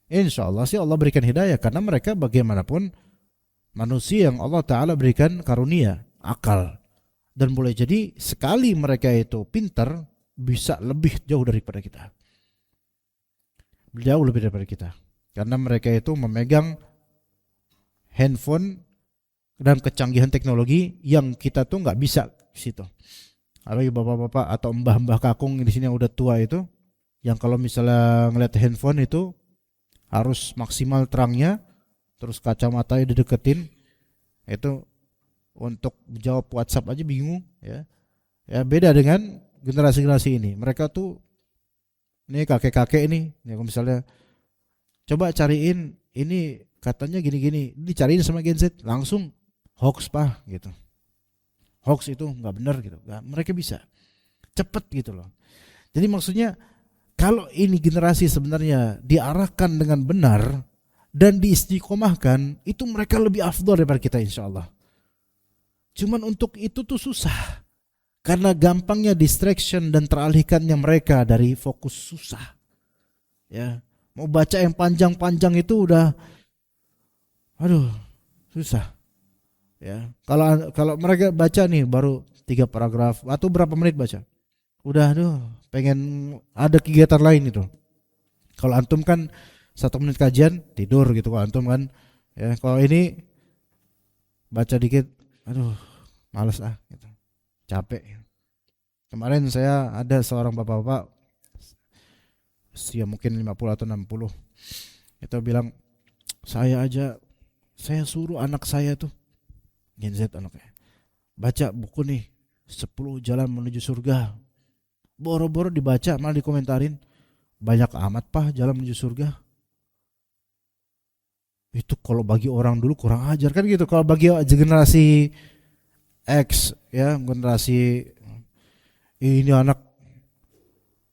Insya Allah sih Allah berikan hidayah. Karena mereka bagaimanapun manusia yang Allah Ta'ala berikan karunia, akal. Dan boleh jadi sekali mereka itu pintar, bisa lebih jauh daripada kita. Jauh lebih daripada kita. Karena mereka itu memegang handphone dan kecanggihan teknologi yang kita tuh nggak bisa di situ. Apalagi bapak-bapak atau mbah-mbah kakung di sini yang udah tua itu, yang kalau misalnya ngeliat handphone itu harus maksimal terangnya, terus kacamatanya dideketin, itu untuk jawab WhatsApp aja bingung ya. Ya beda dengan generasi-generasi ini. Mereka tuh ini kakek-kakek ini, ya misalnya coba cariin ini katanya gini-gini, dicariin sama Gen Z langsung hoax Pak gitu. Hoax itu nggak benar gitu. Nah, mereka bisa cepet gitu loh. Jadi maksudnya kalau ini generasi sebenarnya diarahkan dengan benar dan diistiqomahkan, itu mereka lebih afdal daripada kita insya Allah. Cuman untuk itu tuh susah. Karena gampangnya distraction dan teralihkannya mereka dari fokus, susah. Ya, mau baca yang panjang-panjang itu udah susah. Ya, kalau mereka baca nih baru 3 paragraf atau berapa menit baca. Udah pengen ada kegiatan lain itu. Kalau antum kan 1 menit kajian tidur gitu, kalau antum kan ya, kalau ini baca dikit males gitu. Capek. Kemarin saya ada seorang bapak-bapak usia mungkin 50 atau 60. Itu bilang, saya suruh anak saya tuh, Gen Z anaknya, baca buku nih 10 jalan menuju surga. Boro-boro dibaca malah dikomentarin, banyak amat Pak jalan menuju surga. Itu kalau bagi orang dulu kurang ajar kan gitu. Kalau bagi generasi X ya, generasi ini anak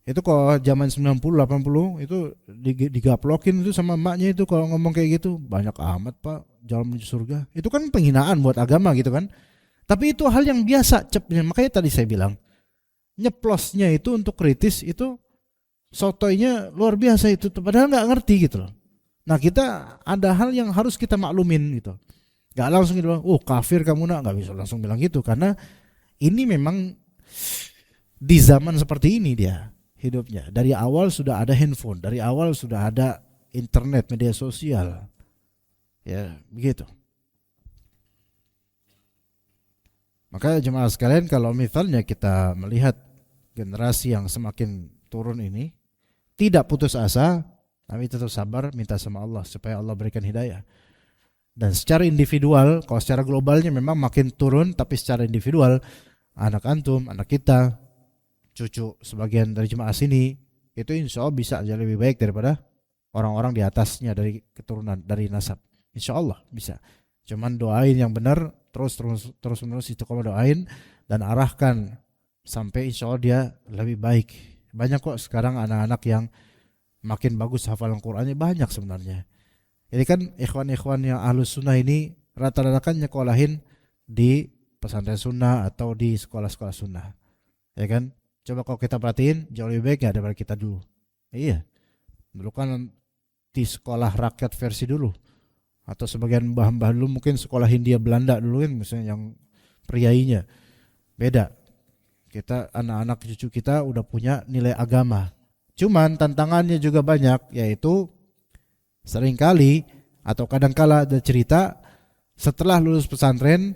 itu kalau zaman 90 80 itu digaplokin itu sama emaknya itu kalau ngomong kayak gitu, banyak amat Pak jalan menuju surga. Itu kan penghinaan buat agama gitu kan. Tapi itu hal yang biasa cepnya. Makanya tadi saya bilang nyeplosnya itu untuk kritis itu sotoynya luar biasa itu, padahal nggak ngerti gitu loh. Nah kita ada hal yang harus kita maklumin gitu. Nggak langsung gitu, oh kafir kamu nggak bisa langsung bilang gitu, karena ini memang di zaman seperti ini dia hidupnya. Dari awal sudah ada handphone, dari awal sudah ada internet, media sosial, ya begitu. Maka jemaah sekalian, kalau misalnya kita melihat generasi yang semakin turun ini, tidak putus asa, tapi tetap sabar, minta sama Allah supaya Allah berikan hidayah. Dan secara individual, kalau secara globalnya memang makin turun, tapi secara individual, anak antum, anak kita, cucu sebagian dari jemaah sini, itu insya Allah bisa jadi lebih baik daripada orang-orang di atasnya dari keturunan, dari nasab. Insya Allah bisa. Cuman doain yang benar, terus menerus istiqomah doain dan arahkan sampai insya Allah dia lebih baik. Banyak kok sekarang anak-anak yang makin bagus hafalan Qur'annya, banyak sebenarnya. Jadi kan ikhwan-ikhwan yang ahlus sunnah ini rata-rata kan nyekolahin di pesantren sunnah atau di sekolah-sekolah sunnah, ya kan? Coba kalau kita perhatiin jauh lebih baik ya daripada kita dulu. Iya, dulu kan di sekolah rakyat versi dulu, atau sebagian mbah-mbah dulu mungkin sekolah Hindia Belanda dulu kan, misalnya yang priainya beda. Kita anak-anak cucu kita udah punya nilai agama. Cuman tantangannya juga banyak, yaitu seringkali atau kadangkala ada cerita setelah lulus pesantren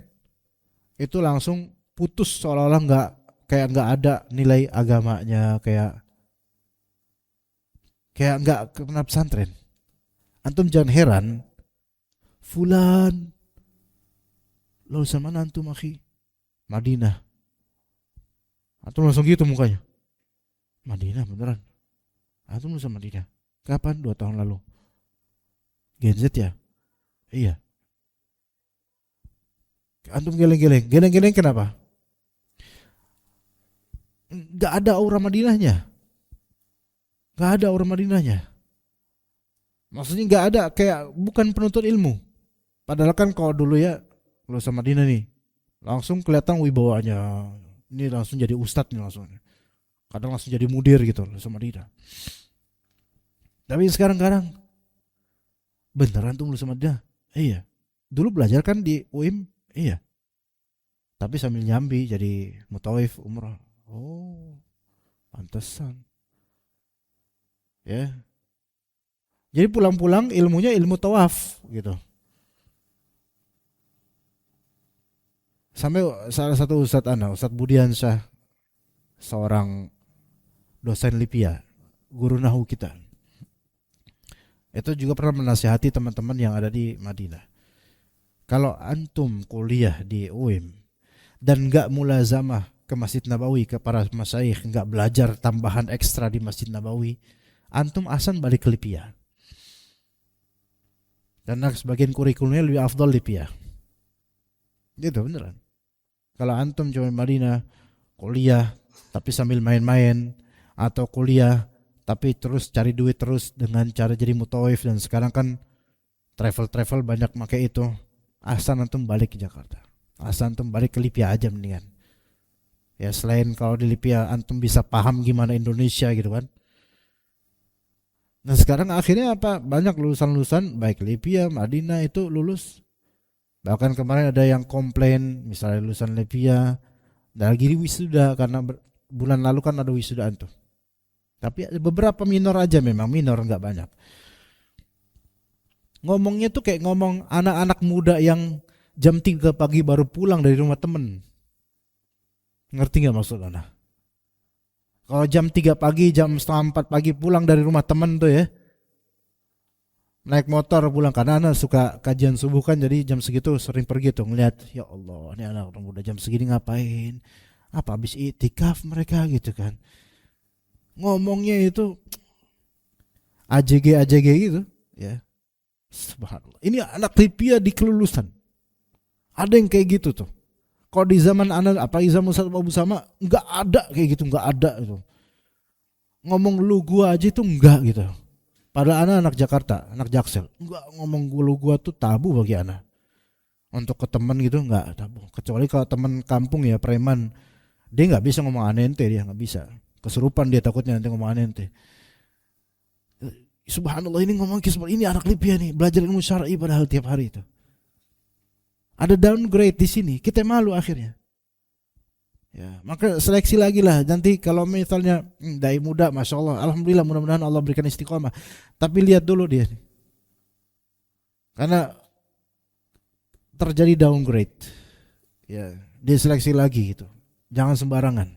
itu langsung putus, seolah-olah nggak ada nilai agamanya, kayak nggak pernah pesantren. Antum jangan heran, fulan lulusan mana antum akhi? Madinah. Antum langsung gitu mukanya, Madinah beneran? Antum lulusan Madinah kapan? 2 tahun lalu. Gen Z ya? Iya. Antum geleng-geleng kenapa? Gak ada aura Madinahnya. Maksudnya gak ada, kayak bukan penuntut ilmu. Padahal kan kalau dulu ya lulusan Madinah nih, langsung kelihatan wibawanya. Ini langsung jadi ustadz nih langsung. Kadang langsung jadi mudir gitu lulusan Madinah. Tapi sekarang beneran tuh lulusan Madinah? Iya. Dulu belajar kan di UIM? Iya. Tapi sambil nyambi jadi mutawif umrah. Oh, pantesan. Ya. Jadi pulang-pulang ilmunya ilmu tawaf gitu. Sampai salah satu Ustadz Budiansyah, seorang dosen Lipia, guru nahu kita, itu juga pernah menasihati teman-teman yang ada di Madinah. Kalau antum kuliah di UIM dan gak mulazamah ke Masjid Nabawi, ke para masyayikh, nggak belajar tambahan ekstra di Masjid Nabawi, antum asan balik ke Lipia. Karena sebagian kurikulumnya lebih afdal Lipia. Gitu beneran. Kalau antum cuma Madinah kuliah tapi sambil main-main, atau kuliah tapi terus cari duit terus dengan cara jadi mutawif, dan sekarang kan travel banyak pakai itu, asan antum balik ke Jakarta. Asan antum balik ke Lipia aja mendingan. Ya selain kalau di Lipia antum bisa paham gimana Indonesia gitu kan. Nah sekarang akhirnya apa? Banyak lulusan-lulusan baik Lipia, Madinah itu lulus. Bahkan kemarin ada yang komplain, misalnya lulusan Lipia lagi wisuda, karena bulan lalu kan ada wisudaan tuh. Tapi ada beberapa minor aja, memang minor, nggak banyak. Ngomongnya tuh kayak ngomong anak-anak muda yang jam 3 pagi baru pulang dari rumah temen. Ngerti gak maksud Anda? Kalau jam 3 pagi, jam setengah 4 pagi pulang dari rumah temen tuh ya, naik motor pulang, karena anak suka kajian subuh kan, jadi jam segitu sering pergi tuh ngeliat, ya Allah ini anak muda jam segini ngapain, apa habis itikaf mereka gitu kan. Ngomongnya itu AJG gitu, ya. Subhanallah. Ini anak Libya di kelulusan. Ada yang kayak gitu tuh. Kalau di zaman anak apalagi zaman Ustaz Abu Sama enggak ada kayak gitu, enggak ada itu. Ngomong lu gua aja itu enggak gitu. Padahal anak Jakarta, anak Jaksel, enggak ngomong lu gua tuh tabu bagi anak. Untuk ke teman gitu enggak tabu. Kecuali kalau teman kampung ya preman, dia enggak bisa ngomong anente, dia enggak bisa. Kesurupan dia takutnya nanti ngomong anente. Subhanallah, ini ngomong kisah ini anak Libya nih, belajar ilmu syar'i padahal tiap hari itu. Ada downgrade di sini, kita malu akhirnya. Ya, maka seleksi lagi lah. Nanti kalau misalnya dai muda, masya Allah, alhamdulillah, mudah-mudahan Allah berikan istiqomah. Tapi lihat dulu dia, karena terjadi downgrade. Ya, dia seleksi lagi gitu. Jangan sembarangan.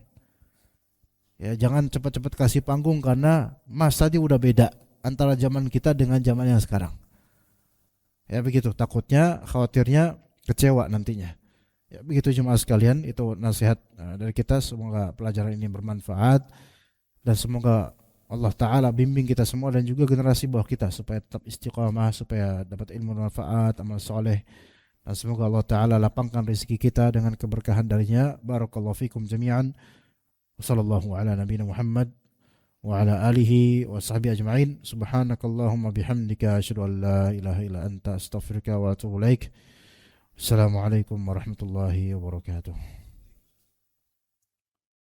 Ya, jangan cepat-cepat kasih panggung karena Mas tadi udah beda antara zaman kita dengan zaman yang sekarang. Ya begitu, takutnya, khawatirnya kecewa nantinya. Ya begitu jemaah sekalian, itu nasihat dari kita. Semoga pelajaran ini bermanfaat dan semoga Allah Ta'ala bimbing kita semua dan juga generasi bawah kita supaya tetap istiqamah, supaya dapat ilmu manfaat, amal soleh, dan semoga Allah Ta'ala lapangkan rezeki kita dengan keberkahan darinya. Barakallahu fikum jami'an. Wassallallahu ala nabiyina Muhammad wa ala alihi wa sahbihi ajma'in. Subhanakallahumma bihamdika asyhadu an la ilaha illa anta astaghfiruka wa atubu ilaik. Assalamualaikum warahmatullahi wabarakatuh.